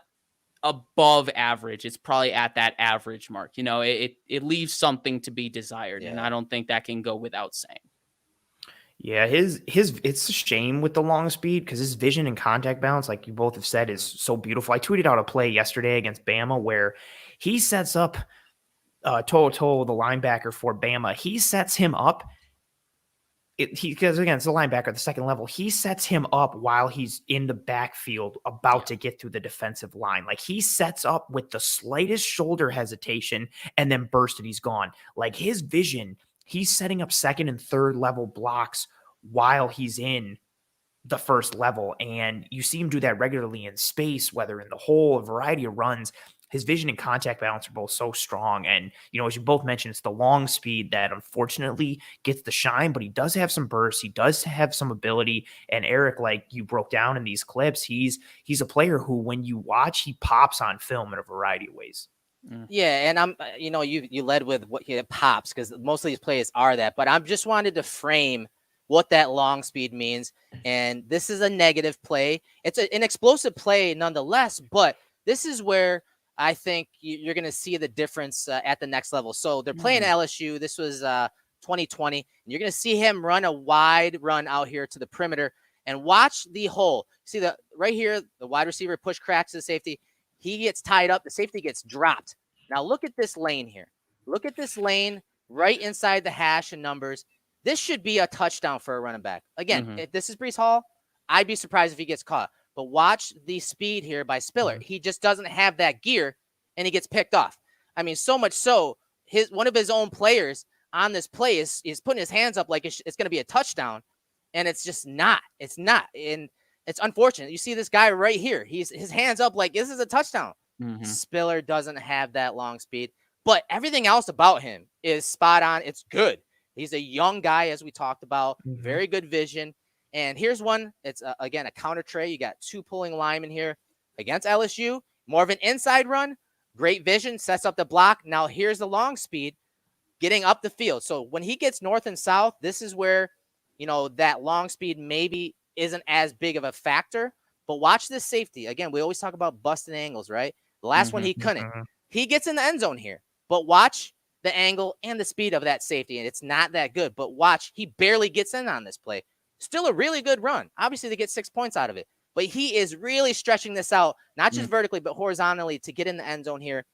above average. It's probably at that average mark. It leaves something to be desired, and I don't think that can go without saying. Yeah, his it's a shame with the long speed because his vision and contact balance, like you both have said, is so beautiful. I tweeted out a play yesterday against Bama where he sets up Toto, the linebacker for Bama. He sets him up. Because again, it's the linebacker at the second level. He sets him up while he's in the backfield about to get through the defensive line. Like he sets up with the slightest shoulder hesitation and then burst and he's gone. Like his vision, he's setting up second and third level blocks while he's in the first level. And you see him do that regularly in space, whether in the hole, a variety of runs. His vision and contact balance are both so strong. And, as you both mentioned, it's the long speed that unfortunately gets the shine, but he does have some bursts. He does have some ability. And Erik, like you broke down in these clips, he's a player who, when you watch, he pops on film in a variety of ways. Yeah, and I'm, you led with what he pops because most of these plays are that, but I just wanted to frame what that long speed means. And this is a negative play. It's an explosive play nonetheless, but this is where I think you're going to see the difference at the next level. So they're playing LSU. This was 2020. And you're going to see him run a wide run out here to the perimeter and watch the hole. See right here, the wide receiver push cracks to the safety. He gets tied up. The safety gets dropped. Now look at this lane here. Look at this lane right inside the hash and numbers. This should be a touchdown for a running back. Again, if this is Breece Hall, I'd be surprised if he gets caught. But watch the speed here by Spiller. He just doesn't have that gear, and he gets picked off. I mean, so much so, one of his own players on this play is putting his hands up like it's going to be a touchdown, and it's just not. It's not, and it's unfortunate. You see this guy right here. His hands up like this is a touchdown. Spiller doesn't have that long speed, but everything else about him is spot on. It's good. He's a young guy, as we talked about, Mhm. very good vision. And here's one. It's, again, a counter trey. You got 2 pulling linemen here against LSU. More of an inside run. Great vision, sets up the block. Now here's the long speed getting up the field. So when he gets north and south, this is where, that long speed maybe isn't as big of a factor. But watch this safety. Again, we always talk about busting angles, right? The last one he couldn't. Mhm. He gets in the end zone here. But watch the angle and the speed of that safety, and it's not that good. But watch, he barely gets in on this play. Still a really good run. Obviously, they get 6 points out of it. But he is really stretching this out, not just vertically, but horizontally to get in the end zone here.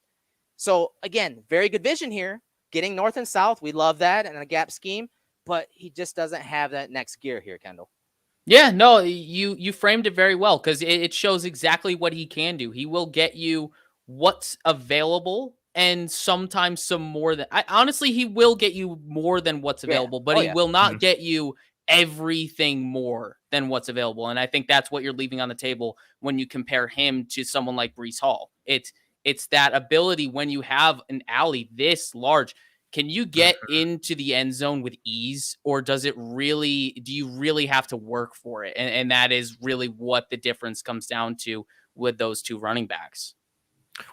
So, again, very good vision here. Getting north and south, we love that, and a gap scheme. But he just doesn't have that next gear here, Kendall. Yeah, no, you framed it very well because it shows exactly what he can do. He will get you what's available and sometimes some more than honestly, he will get you more than what's Yeah. available, but Oh, he yeah. will not Mhm. get you everything more than what's available. And I think that's what you're leaving on the table when you compare him to someone like Breece Hall. It's that ability when you have an alley this large. Can you get Mhm. into the end zone with ease, or do you really have to work for it? And that is really what the difference comes down to with those 2 running backs.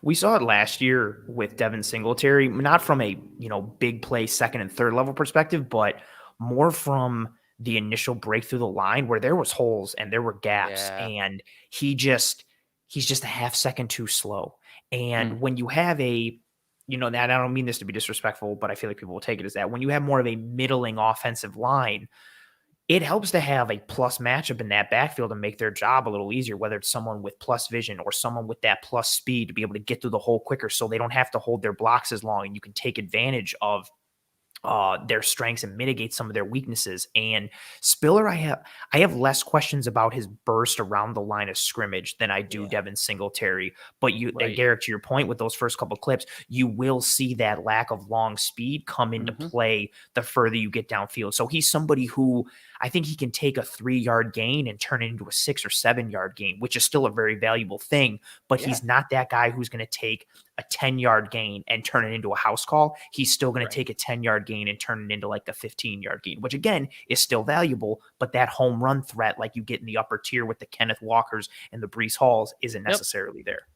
We saw it last year with Devin Singletary, not from a big play second and third level perspective, but more from the initial break through the line where there was holes and there were gaps, Yeah. and he's just a half second too slow. Mm. And when you have that, I don't mean this to be disrespectful, but I feel like people will take it as that. When you have more of a middling offensive line, it helps to have a plus matchup in that backfield and make their job a little easier, whether it's someone with plus vision or someone with that plus speed to be able to get through the hole quicker so they don't have to hold their blocks as long and you can take advantage of their strengths and mitigate some of their weaknesses. And Spiller, I have less questions about his burst around the line of scrimmage than I do Yeah. Devin Singletary. But Right. Garrett, to your point with those first couple clips, you will see that lack of long speed come into play the further you get downfield. So he's somebody who I think he can take a 3-yard gain and turn it into a 6 or 7-yard gain, which is still a very valuable thing. But Yeah. he's not that guy who's going to take a 10-yard gain and turn it into a house call. He's still going to take a 10-yard gain and turn it into like a 15-yard gain, which again is still valuable, but that home run threat like you get in the upper tier with the Kenneth Walkers and the Breece Halls isn't necessarily there.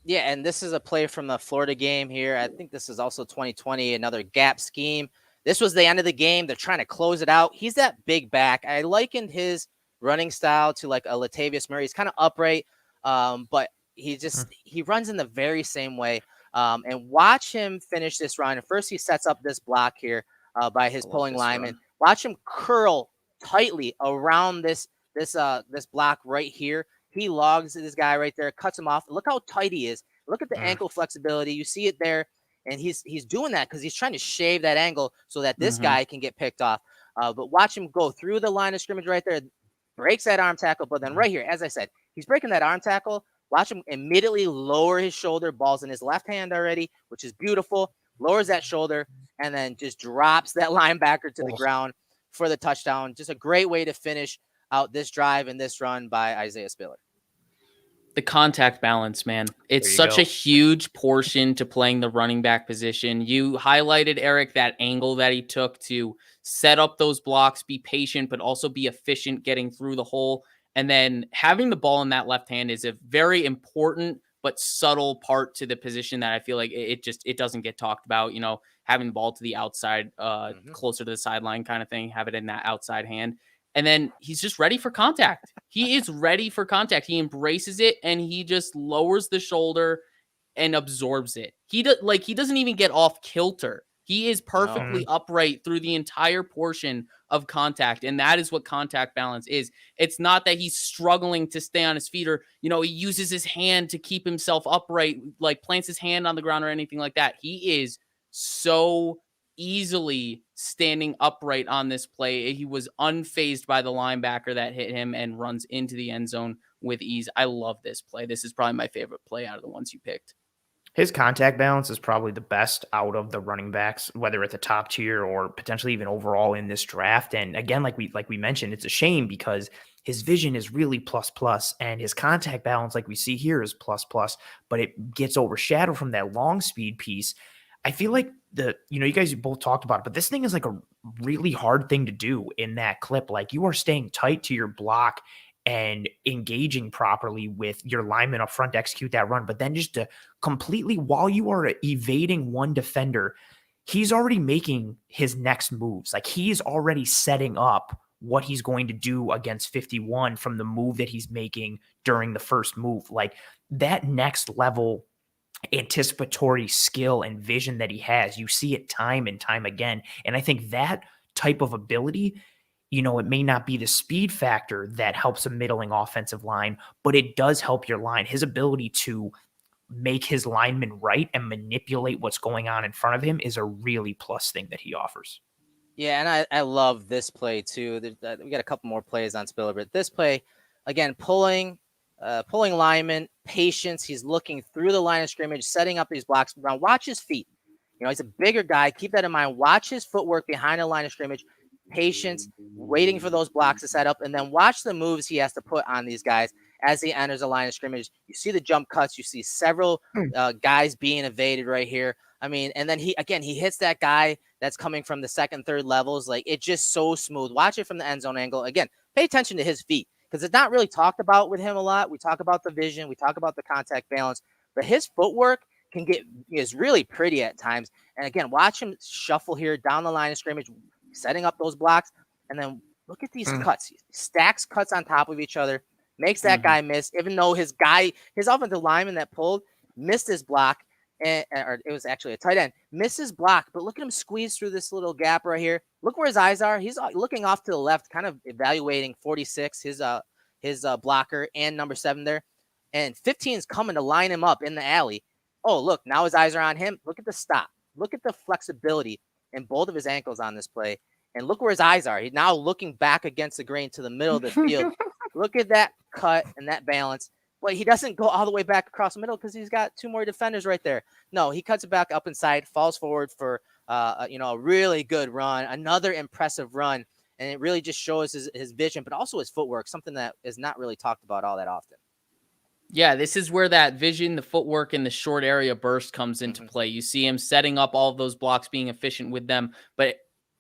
Yeah, and this is a play from the Florida game here. I think this is also 2020, another gap scheme. This was the end of the game. They're trying to close it out. He's that big back. I likened his running style to like a Latavius Murray. He's kind of upright, but he runs in the very same way. And watch him finish this run. First, he sets up this block here by his pulling lineman. Watch him curl tightly around this block right here. He logs this guy right there, cuts him off. Look how tight he is. Look at the ankle flexibility. You see it there. And he's doing that because he's trying to shave that angle so that this guy can get picked off. But watch him go through the line of scrimmage right there, breaks that arm tackle. But then right here, as I said, he's breaking that arm tackle. Watch him immediately lower his shoulder. Ball's in his left hand already, which is beautiful. Lowers that shoulder and then just drops that linebacker to the ground for the touchdown. Just a great way to finish out this drive and this run by Isaiah Spiller. The contact balance, man. It's such a huge portion to playing the running back position. You highlighted, Erik, that angle that he took to set up those blocks, be patient, but also be efficient getting through the hole. And then having the ball in that left hand is a very important but subtle part to the position that I feel like it doesn't get talked about. Having the ball to the outside, closer to the sideline kind of thing, have it in that outside hand. And then he's just ready for contact. He is ready for contact. He embraces it and he just lowers the shoulder and absorbs it. He doesn't even get off kilter. He is perfectly upright through the entire portion of contact. And that is what contact balance is. It's not that he's struggling to stay on his feet or, he uses his hand to keep himself upright, like plants his hand on the ground or anything like that. He is so easily standing upright on this play. He was unfazed by the linebacker that hit him and runs into the end zone with ease. I love this play. This is probably my favorite play out of the ones you picked. His contact balance is probably the best out of the running backs, whether at the top tier or potentially even overall in this draft. And again, like we mentioned, it's a shame because his vision is really plus plus, and his contact balance, like we see here, is plus plus, but it gets overshadowed from that long speed piece. I feel like you guys both talked about it, but this thing is like a really hard thing to do in that clip. Like, you are staying tight to your block and engaging properly with your lineman up front to execute that run. But then just to completely, while you are evading one defender, he's already making his next moves. Like, he's already setting up what he's going to do against 51 from the move that he's making during the first move. Like, that next level anticipatory skill and vision that he has, you see it time and time again. And I think that type of ability, it may not be the speed factor that helps a middling offensive line, but it does help your line. His ability to make his lineman right and manipulate what's going on in front of him is a really plus thing that he offers. Yeah, and I love this play too. We got a couple more plays on Spiller, but this play, again, pulling lineman, patience. He's looking through the line of scrimmage, setting up these blocks. Now watch his feet. He's a bigger guy. Keep that in mind. Watch his footwork behind the line of scrimmage. Patience, waiting for those blocks to set up, and then watch the moves he has to put on these guys as he enters the line of scrimmage. You see the jump cuts. You see several guys being evaded right here. I mean, and then he hits that guy that's coming from the second, third levels. Like, it's just so smooth. Watch it from the end zone angle. Again, pay attention to his feet, because it's not really talked about with him a lot. We talk about the vision. We talk about the contact balance. But his footwork is really pretty at times. And again, watch him shuffle here down the line of scrimmage, setting up those blocks. And then look at these cuts. He stacks cuts on top of each other, makes that guy miss, even though his offensive lineman that pulled missed his block. Or it was actually a tight end, misses block, but look at him squeeze through this little gap right here. Look where his eyes are. He's looking off to the left, kind of evaluating 46, his blocker, and number 7 there. And 15 is coming to line him up in the alley. Oh, look, now his eyes are on him. Look at the stop. Look at the flexibility in both of his ankles on this play. And look where his eyes are. He's now looking back against the grain to the middle of the field. Look at that cut and that balance. But he doesn't go all the way back across the middle because he's got 2 more defenders right there. No, he cuts it back up inside, falls forward for a really good run, another impressive run, and it really just shows his vision, but also his footwork, something that is not really talked about all that often. Yeah, this is where that vision, the footwork, and the short area burst comes into play. You see him setting up all of those blocks, being efficient with them. But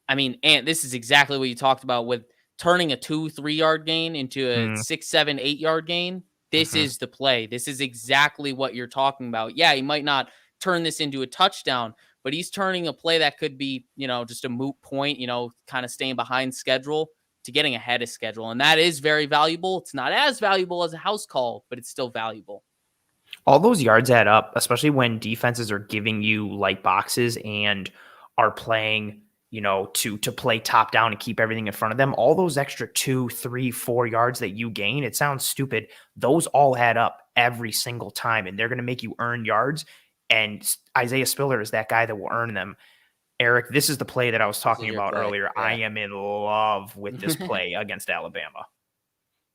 I mean, and this is exactly what you talked about with turning a 2-3 yard gain into a 6, 7, 8 yard gain. This is the play. This is exactly what you're talking about. Yeah, he might not turn this into a touchdown, but he's turning a play that could be, just a moot point, kind of staying behind schedule to getting ahead of schedule. And that is very valuable. It's not as valuable as a house call, but it's still valuable. All those yards add up, especially when defenses are giving you light boxes and are playing, to play top down and keep everything in front of them. All those extra 2, 3, 4 yards that you gain, it sounds stupid. Those all add up every single time, and they're going to make you earn yards. And Isaiah Spiller is that guy that will earn them. Eric, this is the play that I was talking about earlier. Yeah. I am in love with this play against Alabama.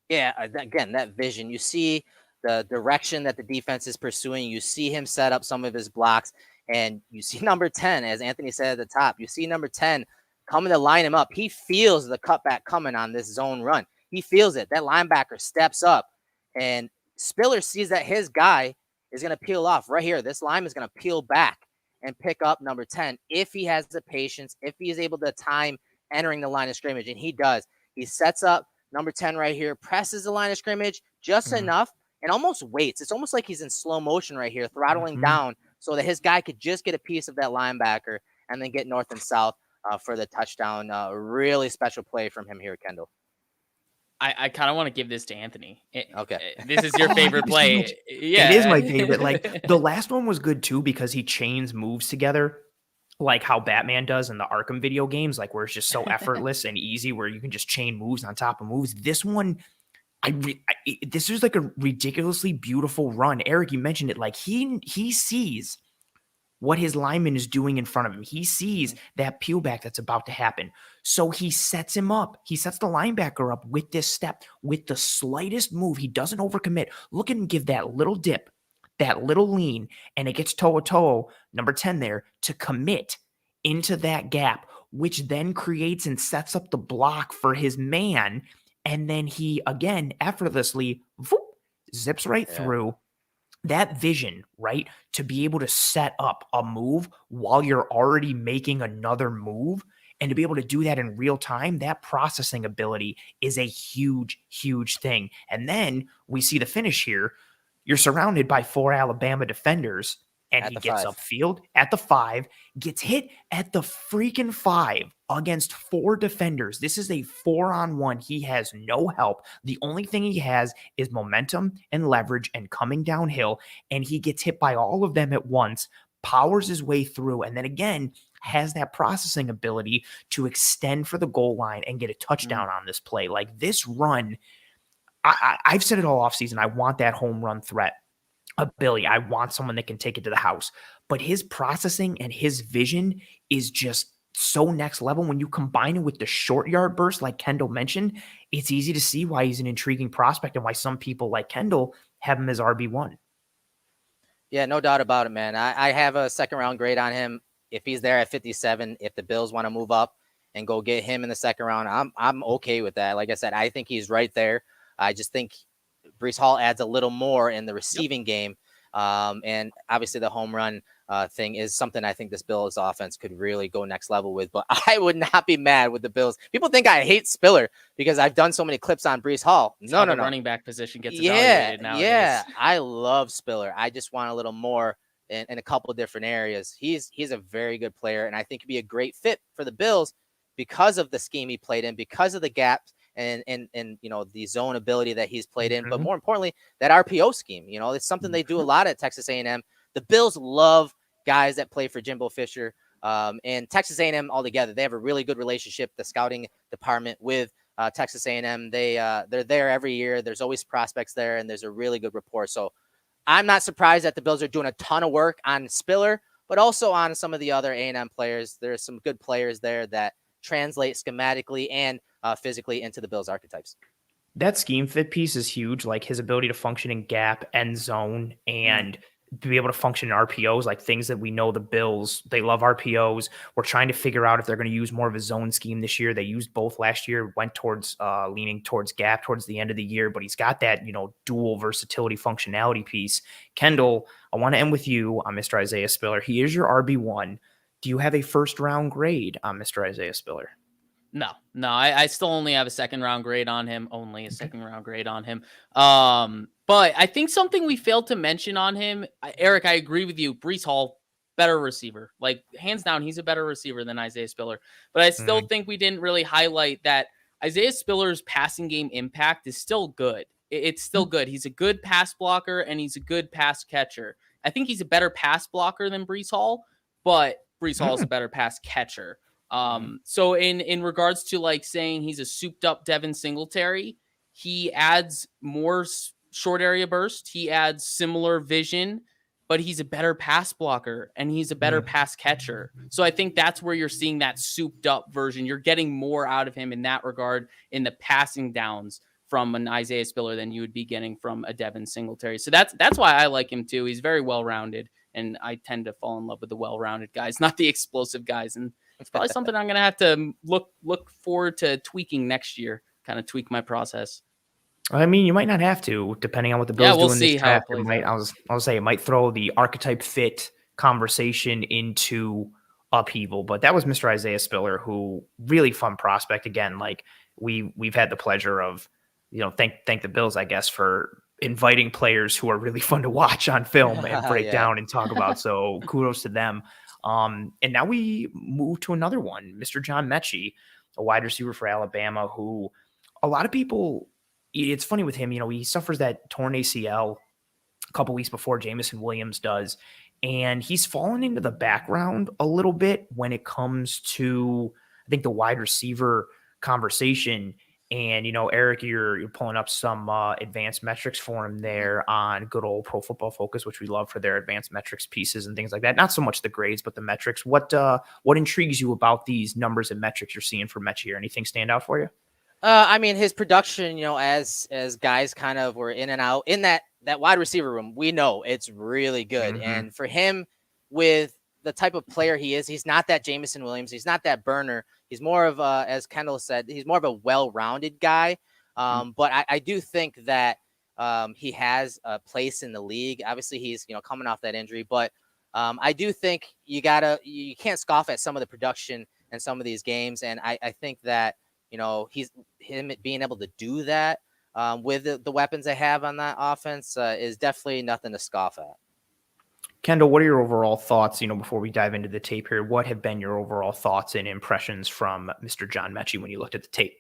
Yeah, again, that vision. You see the direction that the defense is pursuing. You see him set up some of his blocks. And you see number 10, as Anthony said at the top, you see number 10 coming to line him up. He feels the cutback coming on this zone run. He feels it. That linebacker steps up, and Spiller sees that his guy is going to peel off right here. This lineman is going to peel back and pick up number 10 if he has the patience, if he is able to time entering the line of scrimmage, and he does. He sets up number 10 right here, presses the line of scrimmage just enough, and almost waits. It's almost like he's in slow motion right here, throttling down, so that his guy could just get a piece of that linebacker and then get north and south for the touchdown. Really special play from him here, Kendall. I kind of want to give this to Anthony. Okay. This is your favorite play. Yeah. It is my favorite. Like, the last one was good too because he chains moves together like how Batman does in the Arkham video games, like where it's just so effortless and easy where you can just chain moves on top of moves. This one, this is like a ridiculously beautiful run. Eric, you mentioned it. Like, he sees what his lineman is doing in front of him. He sees that peel back that's about to happen. So he sets him up. He sets the linebacker up with this step, with the slightest move. He doesn't overcommit. Look at him give that little dip, that little lean, and it gets toe-to-toe, number 10 there, to commit into that gap, which then creates and sets up the block for his man. And then he, again, effortlessly zips right through, that vision, right? To be able to set up a move while you're already making another move and to be able to do that in real time, that processing ability is a huge, huge thing. And then we see the finish here. You're surrounded by 4 Alabama defenders, and At he the gets 5. upfield at the 5, gets hit at the freaking 5 against 4 defenders. This is a 4-on-1. He has no help. The only thing he has is momentum and leverage and coming downhill, and he gets hit by all of them at once, powers his way through, and then again has that processing ability to extend for the goal line and get a touchdown on this play. Like this run, I've said it all offseason. I want that home run threat ability. I want someone that can take it to the house. But his processing and his vision is just so next level. When you combine it with the short yard burst, like Kendall mentioned, it's easy to see why he's an intriguing prospect and why some people like Kendall have him as RB1. Yeah, no doubt about it, man. I have a second round grade on him. If he's there at 57, if the Bills want to move up and go get him in the second round, I'm okay with that. Like I said, I think he's right there. I just think Breece Hall adds a little more in the receiving game. And obviously the home run thing is something I think this Bills offense could really go next level with. But I would not be mad with the Bills. People think I hate Spiller because I've done so many clips on Breece Hall. No. Running back position gets evaluated nowadays. Yeah, I love Spiller. I just want a little more in a couple of different areas. He's a very good player, and I think he'd be a great fit for the Bills because of the scheme he played in, because of the gaps and you know, the zone ability that he's played in, but more importantly, that RPO scheme. You know, it's something they do a lot at Texas A&M. The Bills love guys that play for Jimbo Fisher, and Texas A&M altogether. They have a really good relationship, the scouting department, with Texas A&M. They're there every year. There's always prospects there, and there's a really good rapport. So I'm not surprised that the Bills are doing a ton of work on Spiller, but also on some of the other A&M players. There's some good players there that translate schematically and physically into the Bills archetypes. That scheme fit piece is huge. Like his ability to function in gap, end zone, and to be able to function in RPOs, like things that we know the Bills, they love RPOs. We're trying to figure out if they're going to use more of a zone scheme this year. They used both last year, went towards leaning towards gap towards the end of the year, but he's got that, you know, dual versatility functionality piece. Kendall, I want to end with you on Mr. Isaiah Spiller. He is your RB1. Do you have a first round grade on Mr. Isaiah Spiller? No, I still only have a second round grade on him. Only a second round grade on him. But I think something we failed to mention on him, Eric, I agree with you. Breece Hall, better receiver. Like, hands down, he's a better receiver than Isaiah Spiller. But I still think we didn't really highlight that Isaiah Spiller's passing game impact is still good. It's still good. He's a good pass blocker, and he's a good pass catcher. I think he's a better pass blocker than Breece Hall, but Breece Hall is a better pass catcher. So in regards to like saying he's a souped up Devin Singletary, he adds more short area burst. He adds similar vision, but he's a better pass blocker and he's a better pass catcher. So I think that's where you're seeing that souped up version. You're getting more out of him in that regard in the passing downs from an Isaiah Spiller than you would be getting from a Devin Singletary. So that's why I like him too. He's very well-rounded, and I tend to fall in love with the well-rounded guys, not the explosive guys. And it's probably something I'm going to have to look forward to tweaking next year, kind of tweak my process. I mean, you might not have to, depending on what the Bills do in this draft. I'll say it might throw the archetype fit conversation into upheaval, but that was Mr. Isaiah Spiller, who really fun prospect. Again, like we've had the pleasure of, you know, thank the Bills, I guess, for inviting players who are really fun to watch on film and break down and talk about. So kudos to them. And now we move to another one, Mr. John Metchie, a wide receiver for Alabama, who a lot of people, it's funny with him, you know, he suffers that torn ACL a couple weeks before Jamison Williams does, and he's fallen into the background a little bit when it comes to, I think, the wide receiver conversation. And, you know, Eric, you're pulling up some advanced metrics for him there on good old Pro Football Focus, which we love for their advanced metrics pieces and things like that. Not so much the grades, but the metrics. What intrigues you about these numbers and metrics you're seeing for Metchie? Or anything stand out for you? I mean, his production, you know, as guys kind of were in and out in that wide receiver room, we know it's really good. And for him, with the type of player he is, he's not that Jamison Williams. He's not that burner. He's more of as Kendall said, he's more of a well-rounded guy. But I do think that he has a place in the league. Obviously, he's coming off that injury, but I do think you can't scoff at some of the production in some of these games, and I think that him being able to do that with the weapons they have on that offense is definitely nothing to scoff at. Kendall, what are your overall thoughts, before we dive into the tape here? What have been your overall thoughts and impressions from Mr. John Metchie when you looked at the tape?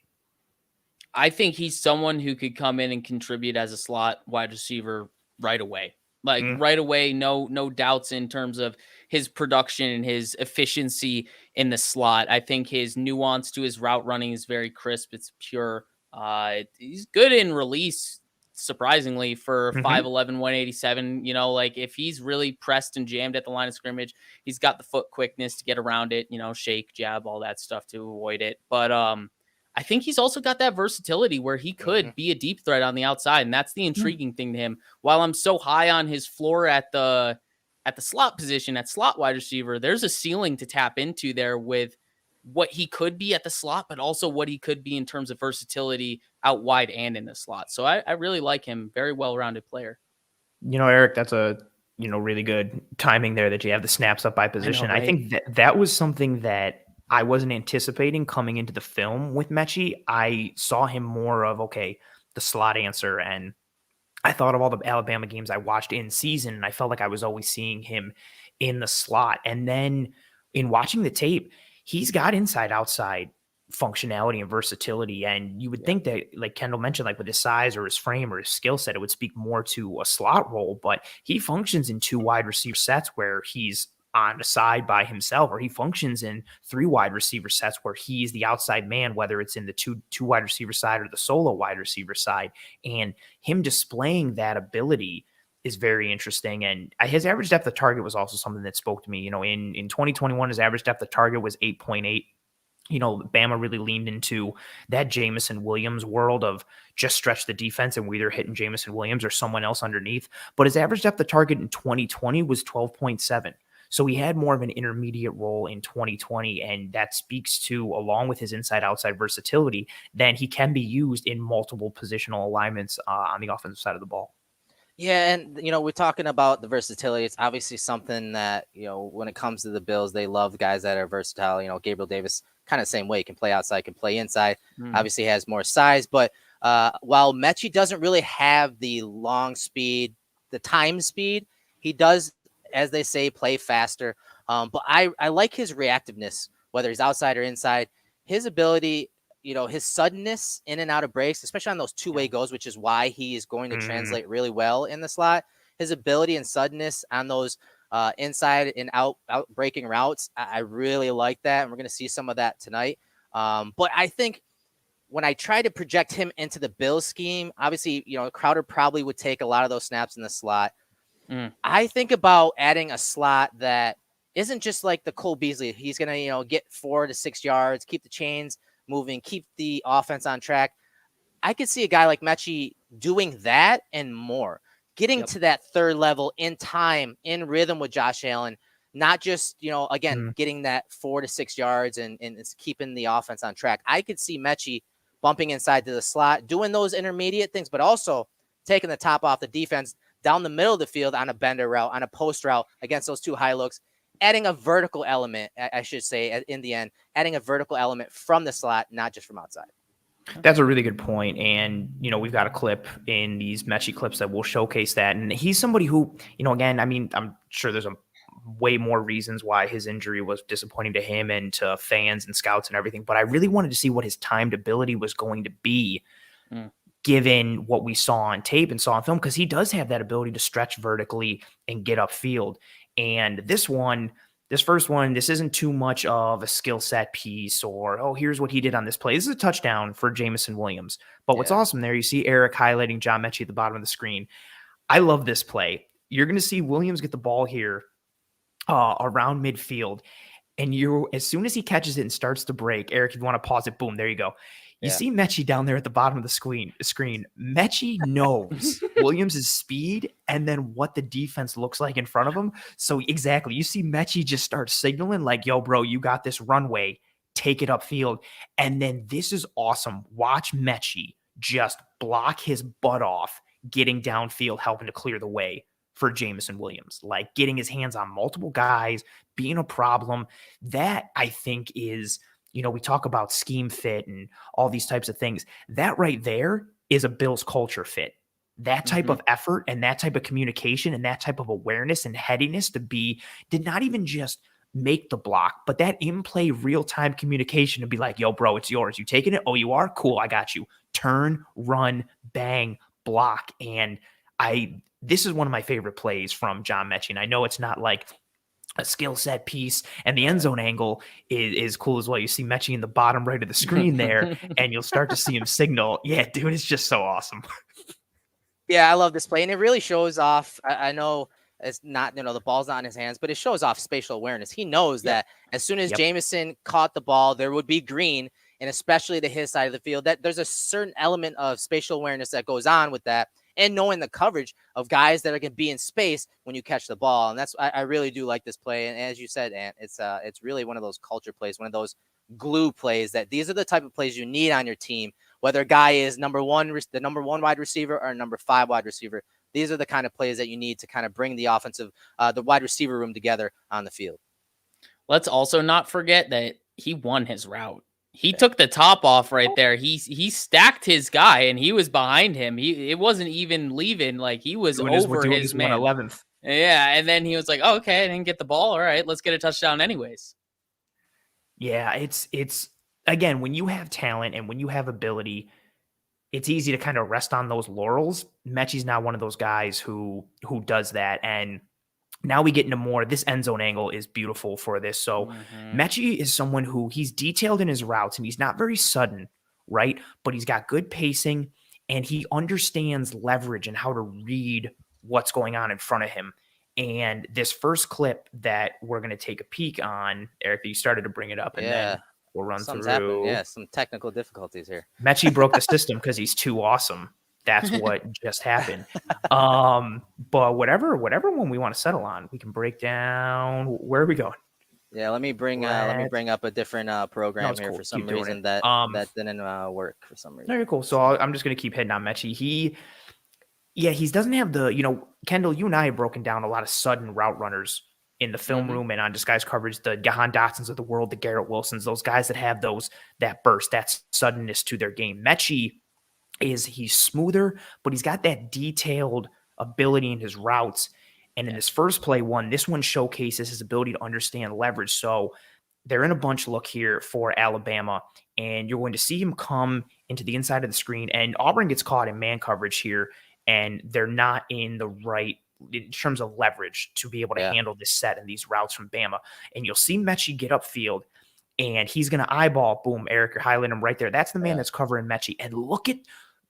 I think he's someone who could come in and contribute as a slot wide receiver right away. Like right away, no doubts in terms of his production and his efficiency in the slot. I think his nuance to his route running is very crisp. It's pure. He's good in release, surprisingly, for 5'11", 187. Like if he's really pressed and jammed at the line of scrimmage, he's got the foot quickness to get around it, shake, jab, all that stuff to avoid it. But I think he's also got that versatility where he could be a deep threat on the outside, and that's the intriguing thing to him. While I'm so high on his floor at the slot position, at slot wide receiver, there's a ceiling to tap into there with what he could be at the slot, but also what he could be in terms of versatility out wide and in the slot. So I really like him. Very well-rounded player. Erik, that's a really good timing there that you have the snaps up by position. I think that was something that I wasn't anticipating coming into the film with Metchie. I saw him more of, the slot answer. And I thought of all the Alabama games I watched in season, and I felt like I was always seeing him in the slot. And then in watching the tape, he's got inside outside functionality and versatility. And you would think that, like Kendall mentioned, like with his size or his frame or his skill set, it would speak more to a slot role, but he functions in 2 wide receiver sets where he's on the side by himself, or he functions in 3 wide receiver sets where he's the outside man, whether it's in the two wide receiver side or the solo wide receiver side. And him displaying that ability is very interesting. And his average depth of target was also something that spoke to me. In 2021, his average depth of target was 8.8. Bama really leaned into that Jameson Williams world of just stretch the defense and we're either hitting Jameson Williams or someone else underneath. But his average depth of target in 2020 was 12.7. So he had more of an intermediate role in 2020, and that speaks to, along with his inside-outside versatility, then he can be used in multiple positional alignments on the offensive side of the ball. Yeah, and we're talking about the versatility. It's obviously something that when it comes to the Bills, they love guys that are versatile. Gabriel Davis, kind of the same way, he can play outside, can play inside. Obviously, has more size, but while Metchie doesn't really have the long speed, the time speed, he does, as they say, play faster. But I like his reactiveness, whether he's outside or inside. His ability, his suddenness in and out of breaks, especially on those two-way goes, which is why he is going to translate really well in the slot. His ability and suddenness on those inside and out breaking routes, I really like that. And we're going to see some of that tonight. But I think when I try to project him into the Bills scheme, obviously, Crowder probably would take a lot of those snaps in the slot. I think about adding a slot that isn't just like the Cole Beasley. He's going to, get 4 to 6 yards, keep the chains moving, keep the offense on track. I could see a guy like Metchie doing that and more, getting to that third level in time, in rhythm with Josh Allen, not just, again, getting that 4 to 6 yards and it's keeping the offense on track. I could see Metchie bumping inside to the slot, doing those intermediate things, but also taking the top off the defense down the middle of the field on a bender route, on a post route against those 2 high looks, adding a vertical element, I should say, in the end, adding a vertical element from the slot, not just from outside. That's a really good point. And, we've got a clip in these Metchie clips that will showcase that. And he's somebody who, again, I'm sure there's a way more reasons why his injury was disappointing to him and to fans and scouts and everything. But I really wanted to see what his timed ability was going to be. Given what we saw on tape and saw on film, because he does have that ability to stretch vertically and get upfield. And this first one, this isn't too much of a skill set piece or, here's what he did on this play. This is a touchdown for Jameson Williams. But what's awesome there, you see Erik highlighting John Metchie at the bottom of the screen. I love this play. You're going to see Williams get the ball here around midfield. And as soon as he catches it and starts to break, Erik, if you want to pause it, boom, there you go. You see Metchie down there at the bottom of the screen. Metchie knows Williams' speed and then what the defense looks like in front of him. So exactly, you see Metchie just start signaling like, yo, bro, you got this runway. Take it upfield. And then this is awesome. Watch Metchie just block his butt off, getting downfield, helping to clear the way for Jameson Williams, like getting his hands on multiple guys, being a problem. That I think is, we talk about scheme fit and all these types of things. That right there is a Bills culture fit. That type of effort and that type of communication and that type of awareness and headiness did not even just make the block, but that in-play real-time communication to be like, yo, bro, it's yours. You taking it? Oh, you are? Cool. I got you. Turn, run, bang, block. And this is one of my favorite plays from John Metchie. And I know it's not like a skill set piece, and the end zone angle is cool as well. You see Metchie in the bottom right of the screen there, and you'll start to see him signal. Yeah, dude, it's just so awesome. Yeah, I love this play, and it really shows off. I know it's not, the ball's not in his hands, but it shows off spatial awareness. He knows that as soon as Jameson caught the ball, there would be green, and especially to his side of the field, that there's a certain element of spatial awareness that goes on with that, and knowing the coverage of guys that are going to be in space when you catch the ball. And that's, I really do like this play. And as you said, Ant, it's really one of those culture plays, one of those glue plays that these are the type of plays you need on your team, whether a guy is the number one wide receiver or number 5 wide receiver. These are the kind of plays that you need to kind of bring the offensive, the wide receiver room together on the field. Let's also not forget that he won his route. He took the top off right there. He stacked his guy, and he was behind him. It wasn't even leaving. Like, he was over his man. 11th. Yeah, and then he was like, oh, okay, I didn't get the ball. All right, let's get a touchdown anyways. Yeah, it's again, when you have talent and when you have ability, it's easy to kind of rest on those laurels. Metchie's not one of those guys who does that. And now we get into more. This end zone angle is beautiful for this. So Metchie is someone who he's detailed in his routes, and he's not very sudden, right? But he's got good pacing, and he understands leverage and how to read what's going on in front of him. And this first clip that we're going to take a peek on, Eric, you started to bring it up, and then we'll run through. Happened. Yeah, some technical difficulties here. Metchie broke the system because he's too awesome. That's what just happened. But whatever one we want to settle on, we can break down. Where are we going? Yeah, let me bring up a different program here. Cool. For some reason that didn't work for some reason. Very cool. So I'm just going to keep hitting on Metchie. He doesn't have the, Kendall, you and I have broken down a lot of sudden route runners in the film room and on disguised coverage, the Jahan Dotsons of the world, the Garrett Wilsons, those guys that have that burst, that suddenness to their game. Metchie he's smoother, but he's got that detailed ability in his routes. And in this first play this one showcases his ability to understand leverage. So they're in a bunch look here for Alabama, and you're going to see him come into the inside of the screen, and Auburn gets caught in man coverage here, and they're not in the right in terms of leverage to be able to handle this set and these routes from Bama. And you'll see Metchie get upfield, and he's going to eyeball, boom, Eric, you're highlighting him right there. That's the man that's covering Metchie. And look at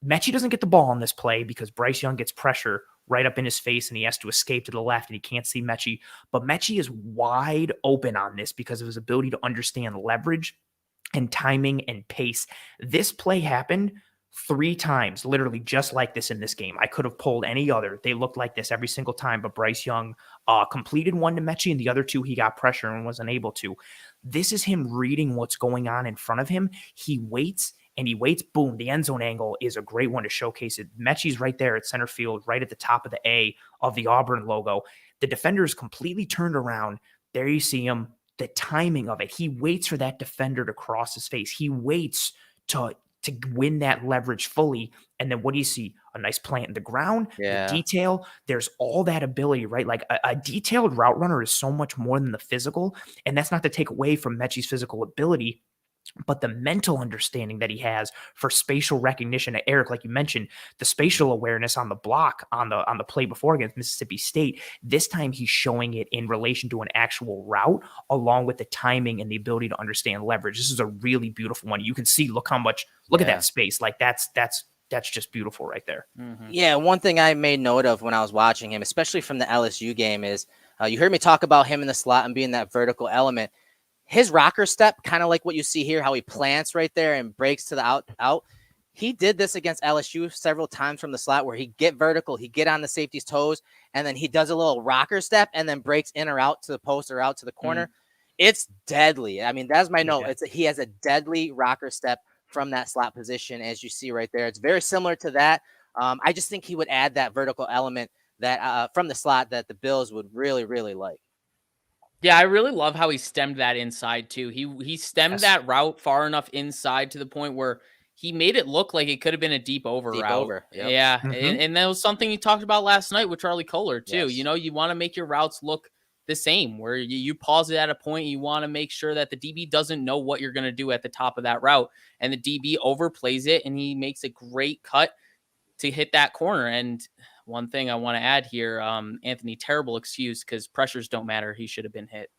Metchie doesn't get the ball on this play because Bryce Young gets pressure right up in his face, and he has to escape to the left, and he can't see Metchie. But Metchie is wide open on this because of his ability to understand leverage and timing and pace. This play happened 3 times, literally just like this in this game. I could have pulled any other. They looked like this every single time, but Bryce Young completed one to Metchie, and the other 2 he got pressure and wasn't able to. This is him reading what's going on in front of him. He waits. Boom, the end zone angle is a great one to showcase it. Metchie's right there at center field, right at the top of the A of the Auburn logo. The defender is completely turned around. There you see him, the timing of it. He waits for that defender to cross his face. He waits to win that leverage fully. And then what do you see? A nice plant in the ground, the detail. There's all that ability, right? Like a detailed route runner is so much more than the physical. And that's not to take away from Metchie's physical ability, but the mental understanding that he has for spatial recognition. Eric, like you mentioned, the spatial awareness on the block on the play before against Mississippi State, this time he's showing it in relation to an actual route, along with the timing and the ability to understand leverage. This is a really beautiful one. You can see, look at that space. Like that's just beautiful right there. Yeah, one thing I made note of when I was watching him, especially from the LSU game, is you heard me talk about him in the slot and being that vertical element. His rocker step, kind of like what you see here, how he plants right there and breaks to the out. He did this against LSU several times from the slot where he get vertical, he get on the safety's toes, and then he does a little rocker step and then breaks in or out to the post or out to the corner. It's deadly. I mean, that's my note. He has a deadly rocker step from that slot position, as you see right there. It's very similar to that I just think he would add that vertical element that from the slot that the Bills would really, really like. Yeah, I really love how he stemmed that inside too. He stemmed that route far enough inside to the point where he made it look like it could have been a deep over Deep route. over, yep. Yeah, and that was something you talked about last night with Charlie Kohler too. Yes. You know, you want to make your routes look the same, where you pause it at a point. You want to make sure that the DB doesn't know what you're going to do at the top of that route, and the DB overplays it, and he makes a great cut to hit that corner. And one thing I want to add here, Anthony, terrible excuse, because pressures don't matter. He should have been hit.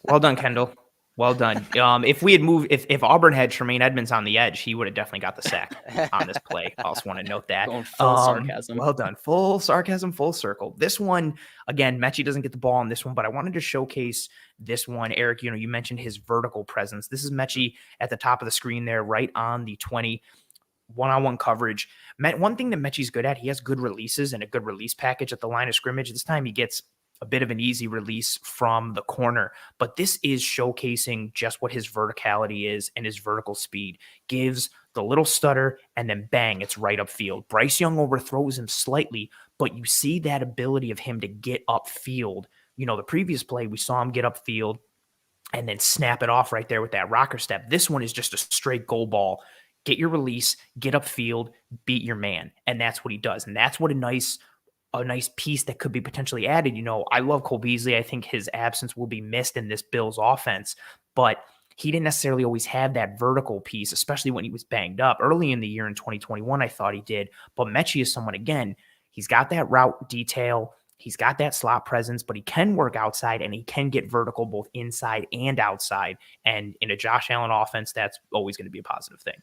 Well done, Kendall. Well done. If we had moved, if Auburn had Tremaine Edmonds on the edge, he would have definitely got the sack on this play. I also want to note that. Going full sarcasm. Well done. Full sarcasm, full circle. This one, again, Metchie doesn't get the ball on this one, but I wanted to showcase this one. Erik, you mentioned his vertical presence. This is Metchie at the top of the screen there, right on the 20. One-on-one coverage. One thing that Metchie's good at, he has good releases and a good release package at the line of scrimmage. This time he gets a bit of an easy release from the corner, but this is showcasing just what his verticality is, and his vertical speed gives the little stutter, and then bang, it's right upfield. Bryce Young overthrows him slightly, but you see that ability of him to get upfield. The previous play, we saw him get upfield and then snap it off right there with that rocker step. This one is just a straight goal ball. Get your release, get upfield, beat your man. And that's what he does. And that's what a nice piece that could be potentially added. I love Cole Beasley. I think his absence will be missed in this Bills offense, but he didn't necessarily always have that vertical piece, especially when he was banged up. Early in the year in 2021, I thought he did. But Metchie is someone, again, he's got that route detail. He's got that slot presence, but he can work outside, and he can get vertical both inside and outside. And in a Josh Allen offense, that's always going to be a positive thing.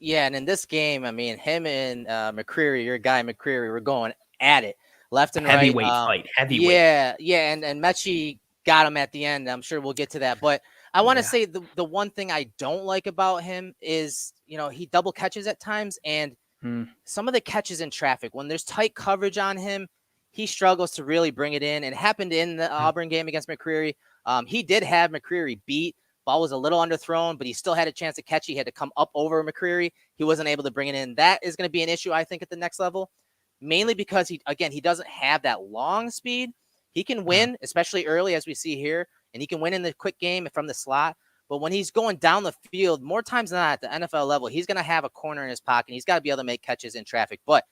Yeah, and in this game, I mean, him and McCreary, your guy McCreary, were going at it left and heavyweight right. Heavyweight. Yeah, and Metchie got him at the end. I'm sure we'll get to that. But I want to say the one thing I don't like about him is, he double catches at times, and some of the catches in traffic, when there's tight coverage on him, he struggles to really bring it in. It happened in the Auburn game against McCreary. He did have McCreary beat. Ball was a little underthrown, but he still had a chance to catch it. He had to come up over McCreary. He wasn't able to bring it in. That is going to be an issue, I think, at the next level, mainly because he doesn't have that long speed. He can win, especially early, as we see here, and he can win in the quick game from the slot. But when he's going down the field, more times than not at the NFL level, he's going to have a corner in his pocket. He's got to be able to make catches in traffic. But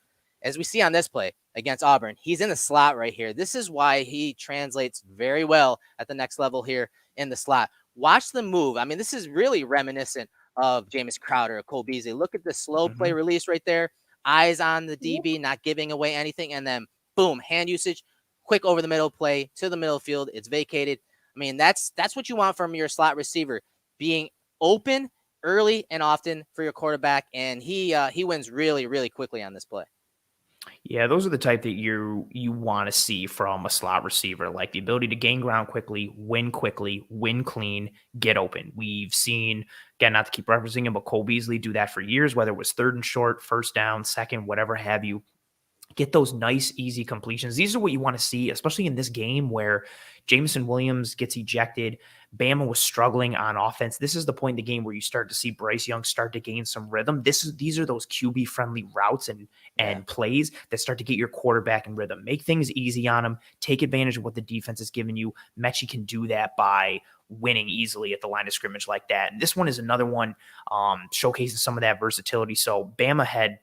as we see on this play against Auburn, he's in the slot right here. This is why he translates very well at the next level here in the slot. Watch the move. I mean, this is really reminiscent of Jameis Crowder or Cole Beasley. Look at the slow play release right there. Eyes on the DB, not giving away anything. And then, boom, hand usage, quick over the middle play to the middle field. It's vacated. I mean, that's what you want from your slot receiver, being open early and often for your quarterback. And he wins really, really quickly on this play. Yeah, those are the type that you want to see from a slot receiver, like the ability to gain ground quickly, win clean, get open. We've seen, again, not to keep referencing him, but Cole Beasley do that for years, whether it was third and short, first down, second, whatever have you. Get those nice, easy completions. These are what you want to see, especially in this game where Jameson Williams gets ejected. Bama was struggling on offense. This is the point in the game where you start to see Bryce Young start to gain some rhythm. These are those QB-friendly routes and plays that start to get your quarterback in rhythm. Make things easy on him. Take advantage of what the defense is giving you. Metchie can do that by winning easily at the line of scrimmage like that. And this one is another one showcasing some of that versatility. So Bama had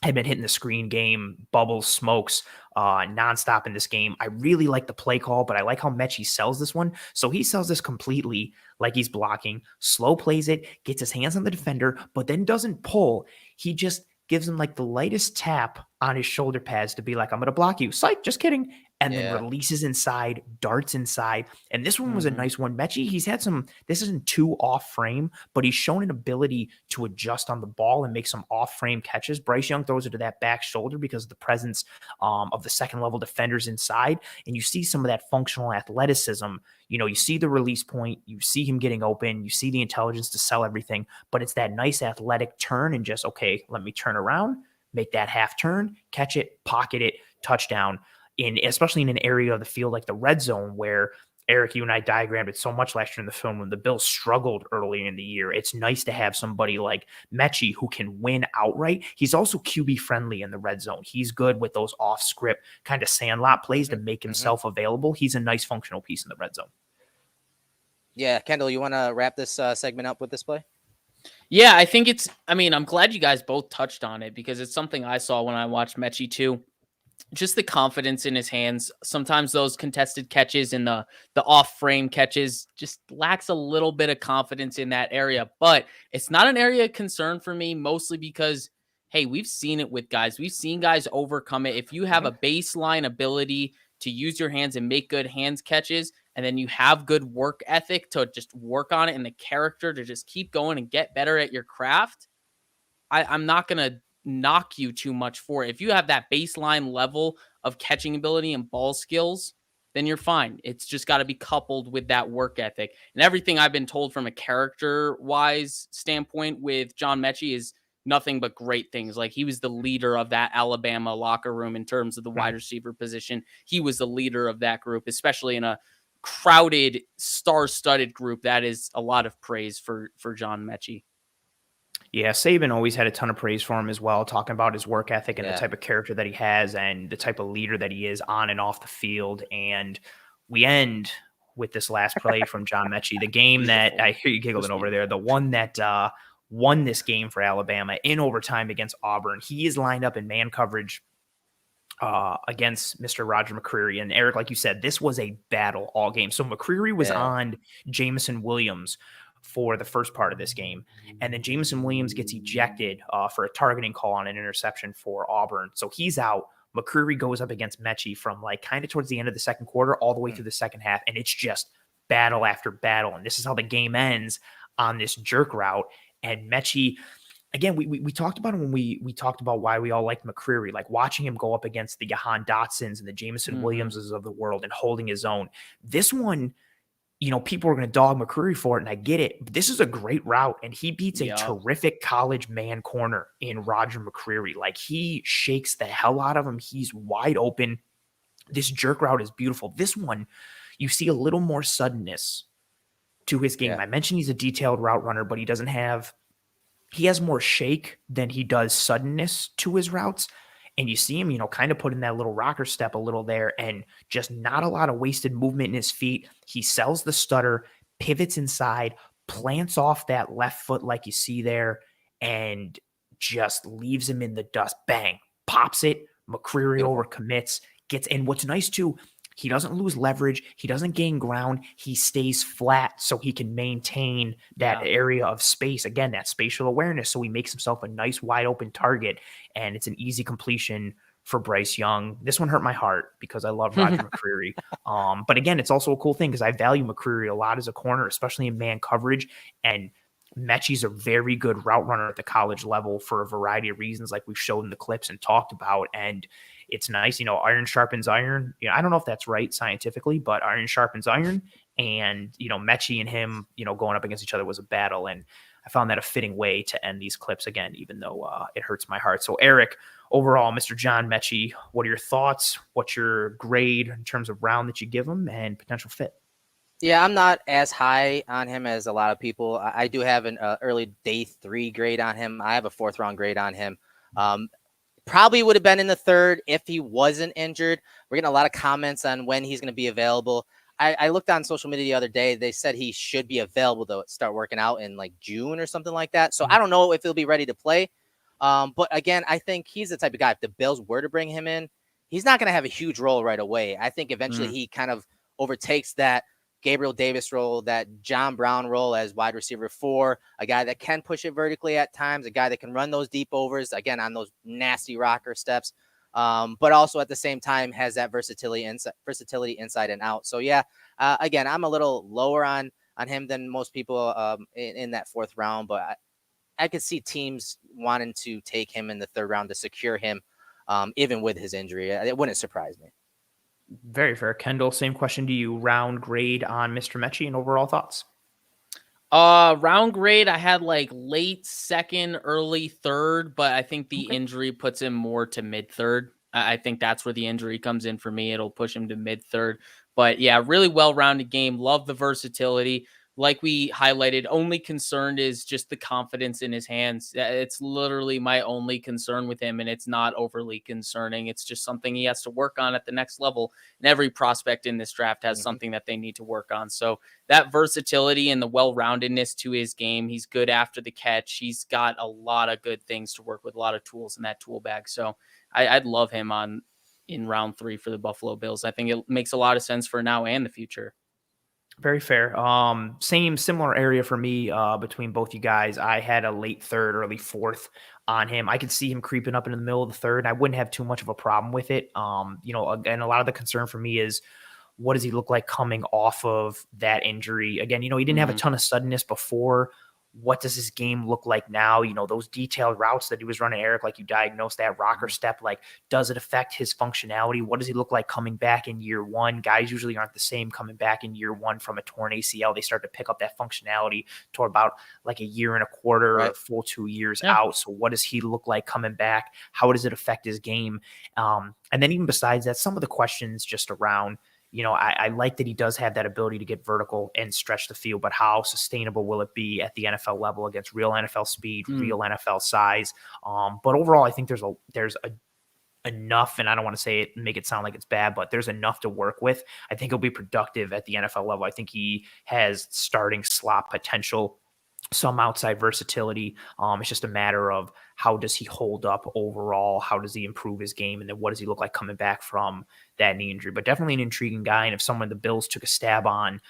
been hitting the screen game, bubbles, smokes, nonstop in this game. I really like the play call, but I like how Metchie sells this one. So he sells this completely like he's blocking, slow plays it, gets his hands on the defender, but then doesn't pull. He just gives him like the lightest tap on his shoulder pads to be like, I'm going to block you. Psych, just kidding. And then releases inside, darts inside. And this one was a nice one. Metchie, he's had this isn't too off frame, but he's shown an ability to adjust on the ball and make some off frame catches. Bryce Young throws it to that back shoulder because of the presence of the second level defenders inside. And you see some of that functional athleticism. You see the release point, you see him getting open, you see the intelligence to sell everything, but it's that nice athletic turn and just, okay, let me turn around, make that half turn, catch it, pocket it, touchdown. Especially in an area of the field like the red zone where Eric, you and I diagrammed it so much last year in the film when the Bills struggled early in the year. It's nice to have somebody like Metchie who can win outright. He's also QB friendly in the red zone. He's good with those off script kind of sandlot plays to make himself available. He's a nice functional piece in the red zone. Yeah, Kendall, you want to wrap this segment up with this play? Yeah, I think I'm glad you guys both touched on it because it's something I saw when I watched Metchie too. Just the confidence in his hands. Sometimes those contested catches and the off-frame catches just lacks a little bit of confidence in that area. But it's not an area of concern for me, mostly because, hey, we've seen it with guys. We've seen guys overcome it. If you have a baseline ability to use your hands and make good hands catches, and then you have good work ethic to just work on it and the character to just keep going and get better at your craft, I'm not going to knock you too much for it. If you have that baseline level of catching ability and ball skills, then you're fine. It's just got to be coupled with that work ethic. And everything I've been told from a character-wise standpoint with John Metchie is nothing but great things. Like, he was the leader of that Alabama locker room in terms of the wide receiver position. He was the leader of that group, especially in a crowded, star-studded group. That is a lot of praise for John Metchie. Yeah, Saban always had a ton of praise for him as well, talking about his work ethic and the type of character that he has and the type of leader that he is on and off the field. And we end with this last play from John Metchie, the game that I hear you giggling over there, the one that won this game for Alabama in overtime against Auburn. He is lined up in man coverage against Mr. Roger McCreary. And Eric, like you said, this was a battle all game. So McCreary was on Jameson Williams for the first part of this game. And then Jameson Williams gets ejected for a targeting call on an interception for Auburn. So he's out. McCreary goes up against Metchie from like kind of towards the end of the second quarter all the way through the second half. And it's just battle after battle. And this is how the game ends on this jerk route. And Metchie, again, we talked about him when we talked about why we all liked McCreary, like watching him go up against the Jahan Dotsons and the Jameson Williamses of the world and holding his own. This one, you know, people are going to dog McCreary for it, and I get it. But this is a great route, and he beats a terrific college man corner in Roger McCreary. Like, he shakes the hell out of him. He's wide open. This jerk route is beautiful. This one, you see a little more suddenness to his game. I mentioned he's a detailed route runner, but he has more shake than he does suddenness to his routes. And you see him, you know, kind of put in that little rocker step a little there and just not a lot of wasted movement in his feet. He sells the stutter, pivots inside, plants off that left foot like you see there, and just leaves him in the dust. Bang, pops it. McCreary overcommits, gets in. What's nice too, he doesn't lose leverage. He doesn't gain ground. He stays flat so he can maintain that area of space. Again, that spatial awareness. So he makes himself a nice wide open target, and it's an easy completion for Bryce Young. This one hurt my heart because I love Roger McCreary. But again, it's also a cool thing because I value McCreary a lot as a corner, especially in man coverage. And Metchie's a very good route runner at the college level for a variety of reasons, like we've showed in the clips and talked about. And it's nice, you know, iron sharpens iron. You know, I don't know if that's right scientifically, but iron sharpens iron. And, you know, Metchie and him, you know, going up against each other was a battle. And I found that a fitting way to end these clips again, even though it hurts my heart. So, Eric, overall, Mr. John Metchie, what are your thoughts? What's your grade in terms of round that you give him and potential fit? Yeah, I'm not as high on him as a lot of people. I do have an early day 3 grade on him. I have a 4th round grade on him. Probably would have been in the 3rd if he wasn't injured. We're getting a lot of comments on when he's going to be available. I looked on social media the other day. They said he should be available to start working out in like June or something like that. So I don't know if he'll be ready to play. But again, I think he's the type of guy, if the Bills were to bring him in, he's not going to have a huge role right away. I think eventually he kind of overtakes that Gabriel Davis role, that John Brown role as wide receiver 4, a guy that can push it vertically at times, a guy that can run those deep overs, again, on those nasty rocker steps, but also at the same time has that versatility inside and out. So, yeah, again, I'm a little lower on him than most people in that 4th round, but I could see teams wanting to take him in the 3rd round to secure him, even with his injury. It wouldn't surprise me. Very fair. Kendall, same question to you. Round grade on Mr. Metchie and overall thoughts? Round grade, I had like late 2nd, early 3rd, but I think the injury puts him more to mid 3rd. I think that's where the injury comes in for me. It'll push him to mid 3rd. But yeah, really well-rounded game. Love the versatility. Like we highlighted, only concerned is just the confidence in his hands. It's literally my only concern with him, and it's not overly concerning. It's just something he has to work on at the next level. And every prospect in this draft has something that they need to work on. So that versatility and the well-roundedness to his game, he's good after the catch. He's got a lot of good things to work with, a lot of tools in that tool bag. So I'd love him in round 3 for the Buffalo Bills. I think it makes a lot of sense for now and the future. Very fair. Similar area for me between both you guys. I had a late third, early fourth on him. I could see him creeping up into the middle of the third. I wouldn't have too much of a problem with it. Again, a lot of the concern for me is what does he look like coming off of that injury? Again, he didn't have a ton of suddenness before. What does his game look like now? Those detailed routes that he was running, Erik, like you diagnosed that rocker step, like, does it affect his functionality? What does he look like coming back in year one? Guys usually aren't the same coming back in year one from a torn ACL. They start to pick up that functionality toward about like a year and a quarter or full 2 years out. So what does he look like coming back? How does it affect his game? And then even besides that, some of the questions just around, I like that he does have that ability to get vertical and stretch the field, but how sustainable will it be at the NFL level against real NFL speed, real NFL size? But overall, I think there's enough, and I don't want to say it and make it sound like it's bad, but there's enough to work with. I think he'll be productive at the NFL level. I think he has starting slot potential, some outside versatility. It's just a matter of how does he hold up overall? How does he improve his game? And then what does he look like coming back from that knee injury? But definitely an intriguing guy. And if someone the Bills took a stab on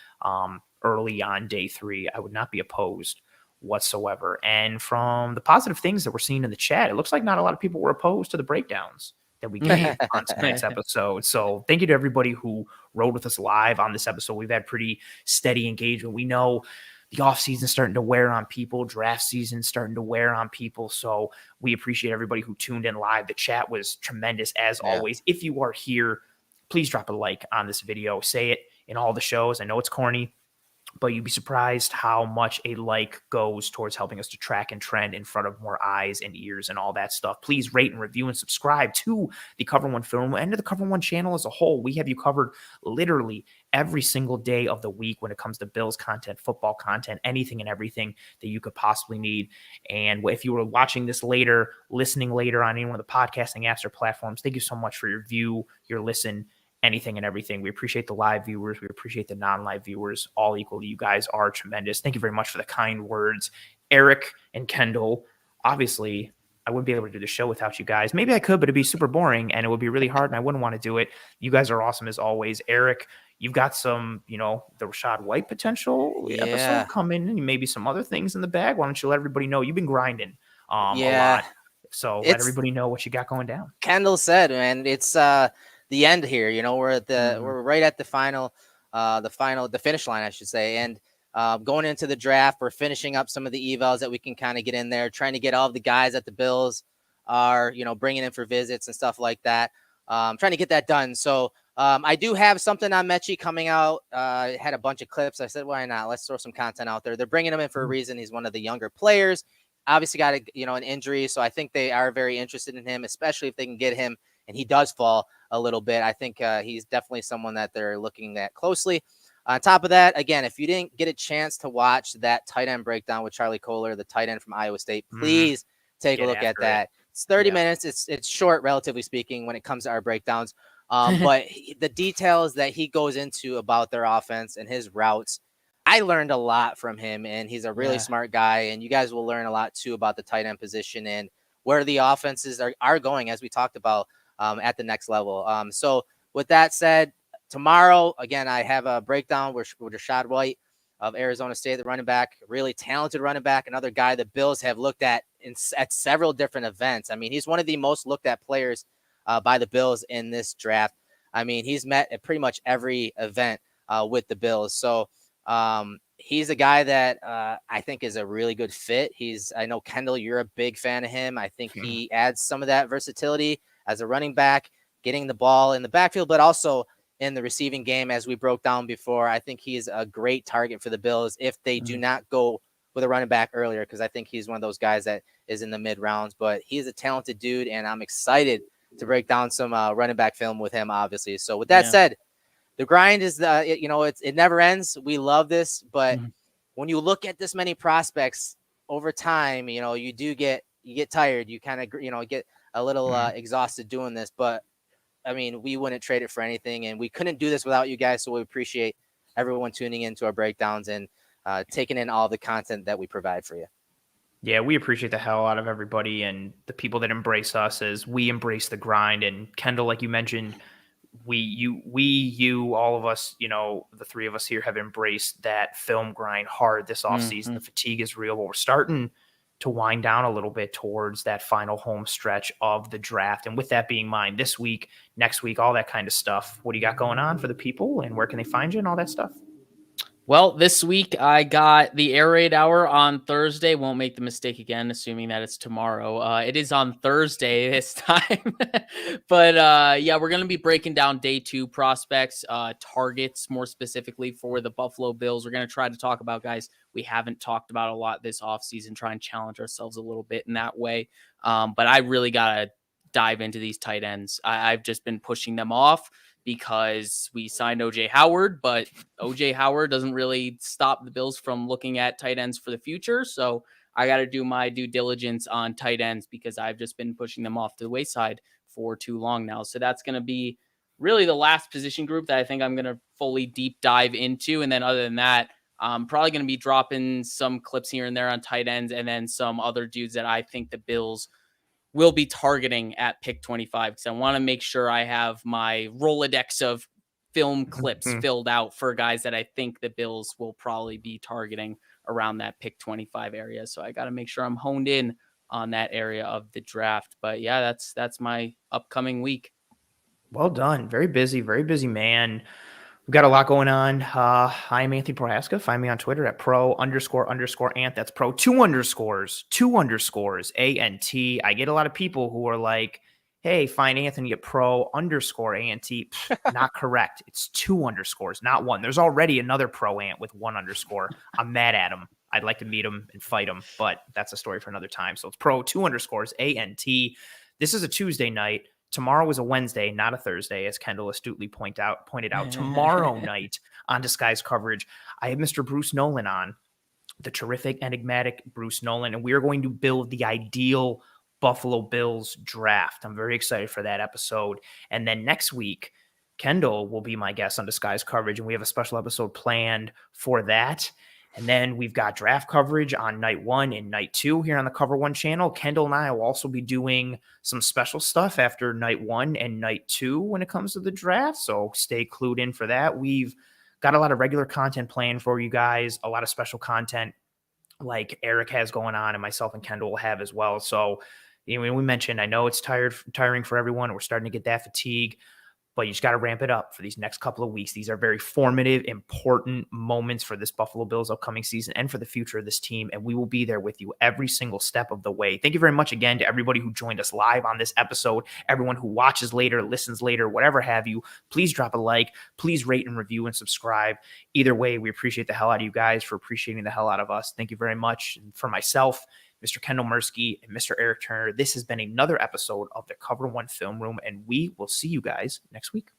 early on day 3, I would not be opposed whatsoever. And from the positive things that we're seeing in the chat, it looks like not a lot of people were opposed to the breakdowns that we gave on tonight's episode. So thank you to everybody who rode with us live on this episode. We've had pretty steady engagement. We know the offseason starting to wear on people, draft season starting to wear on people. So we appreciate everybody who tuned in live. The chat was tremendous as always. If you are here, please drop a like on this video. Say it in all the shows. I know it's corny, but you'd be surprised how much a like goes towards helping us to track and trend in front of more eyes and ears and all that stuff. Please rate and review and subscribe to the Cover One Film and to the Cover One channel as a whole. We have you covered literally every single day of the week when it comes to Bills content, football content, anything and everything that you could possibly need. And if you were watching this later, listening later on any one of the podcasting apps or platforms, thank you so much for your view, your listen, anything and everything. We appreciate the live viewers. We appreciate the non-live viewers all equally. You guys are tremendous. Thank you very much for the kind words. Erik and Kendall, obviously, I wouldn't be able to do the show without you guys. Maybe I could, but it'd be super boring and it would be really hard and I wouldn't want to do it. You guys are awesome as always. Erik, you've got some, the Rachaad White potential episode coming and maybe some other things in the bag. Why don't you let everybody know? You've been grinding a lot. So let everybody know what you got going down. Kendall said, man, it's the end here. We're at we're right at the finish line, I should say. And going into the draft, we're finishing up some of the evals that we can kind of get in there, trying to get all of the guys that the Bills are, bringing in for visits and stuff like that. Trying to get that done. So I do have something on Metchie coming out. I had a bunch of clips. I said, why not? Let's throw some content out there. They're bringing him in for a reason. He's one of the younger players. Obviously got an injury. So I think they are very interested in him, especially if they can get him. And he does fall a little bit. I think he's definitely someone that they're looking at closely. On top of that, again, if you didn't get a chance to watch that tight end breakdown with Charlie Kohler, the tight end from Iowa State, please take a look at that. It's 30 minutes. It's short, relatively speaking, when it comes to our breakdowns. But the details that he goes into about their offense and his routes, I learned a lot from him, and he's a really smart guy. And you guys will learn a lot, too, about the tight end position and where the offenses are going, as we talked about, at the next level. So with that said, tomorrow, again, I have a breakdown with Rachaad White of Arizona State, the running back, really talented running back, another guy the Bills have looked at at several different events. I mean, he's one of the most looked at players by the Bills in this draft. I mean, he's met at pretty much every event with the Bills. So he's a guy that I think is a really good fit. I know, Kendall, you're a big fan of him. I think he adds some of that versatility as a running back, getting the ball in the backfield, but also in the receiving game, as we broke down before. I think he's a great target for the Bills if they do not go with a running back earlier, because I think he's one of those guys that is in the mid rounds. But he's a talented dude, and I'm excited to break down some running back film with him, obviously. So with that said, the grind is it never ends. We love this, but when you look at this many prospects over time, you get tired. You kind of, get a little exhausted doing this, but I mean, we wouldn't trade it for anything, and we couldn't do this without you guys. So we appreciate everyone tuning into our breakdowns and taking in all the content that we provide for you. Yeah, we appreciate the hell out of everybody and the people that embrace us as we embrace the grind. And Kendall, like you mentioned, you, all of us, the three of us here have embraced that film grind hard this offseason. The fatigue is real, but we're starting to wind down a little bit towards that final home stretch of the draft. And with that being in mind, this week, next week, all that kind of stuff, what do you got going on for the people and where can they find you and all that stuff? Well, this week I got the Air Raid Hour on Thursday. Won't make the mistake again, assuming that it's tomorrow. It is on Thursday this time. But yeah, we're going to be breaking down day 2 prospects, targets more specifically for the Buffalo Bills. We're going to try to talk about guys we haven't talked about a lot this offseason, try and challenge ourselves a little bit in that way. But I really got to dive into these tight ends. I've just been pushing them off because we signed OJ Howard, but OJ Howard doesn't really stop the Bills from looking at tight ends for the future. So I got to do my due diligence on tight ends because I've just been pushing them off to the wayside for too long now. So that's going to be really the last position group that I think I'm going to fully deep dive into. And then other than that, I'm probably going to be dropping some clips here and there on tight ends and then some other dudes that I think the Bills will be targeting at pick 25 because I want to make sure I have my Rolodex of film clips filled out for guys that I think the Bills will probably be targeting around that pick 25 area. So I got to make sure I'm honed in on that area of the draft. But yeah, that's my upcoming week. Well done. Very busy man. We've got a lot going on. I'm Anthony Prohaska. Find me on Twitter at pro__ant. That's pro 2 underscores ANT. I get a lot of people who are like, hey, find Anthony at pro_ANT. Not correct. It's 2 underscores, not 1. There's already another pro ant with 1 underscore. I'm mad at him. I'd like to meet him and fight him, but that's a story for another time. So it's pro 2 underscores ANT. This is a Tuesday night. Tomorrow is a Wednesday, not a Thursday, as Kendall astutely pointed out. Tomorrow night on Disguise Coverage, I have Mr. Bruce Nolan on, the terrific, enigmatic Bruce Nolan, and we are going to build the ideal Buffalo Bills draft. I'm very excited for that episode. And then next week, Kendall will be my guest on Disguise Coverage, and we have a special episode planned for that. And then we've got draft coverage on night 1 and night 2 here on the Cover One channel. Kendall and I will also be doing some special stuff after night 1 and night 2 when it comes to the draft. So stay clued in for that. We've got a lot of regular content planned for you guys, a lot of special content like Erik has going on and myself and Kendall will have as well. So we mentioned, I know it's tiring for everyone. We're starting to get that fatigue. But you just got to ramp it up for these next couple of weeks. These are very formative, important moments for this Buffalo Bills upcoming season and for the future of this team. And we will be there with you every single step of the way. Thank you very much again to everybody who joined us live on this episode, everyone who watches later, listens later, whatever have you. Please drop a like. Please rate and review and subscribe. Either way, we appreciate the hell out of you guys for appreciating the hell out of us. Thank you very much. And for myself, Mr. Kendall Mursky, and Mr. Erik Turner, this has been another episode of the Cover One Film Room, and we will see you guys next week.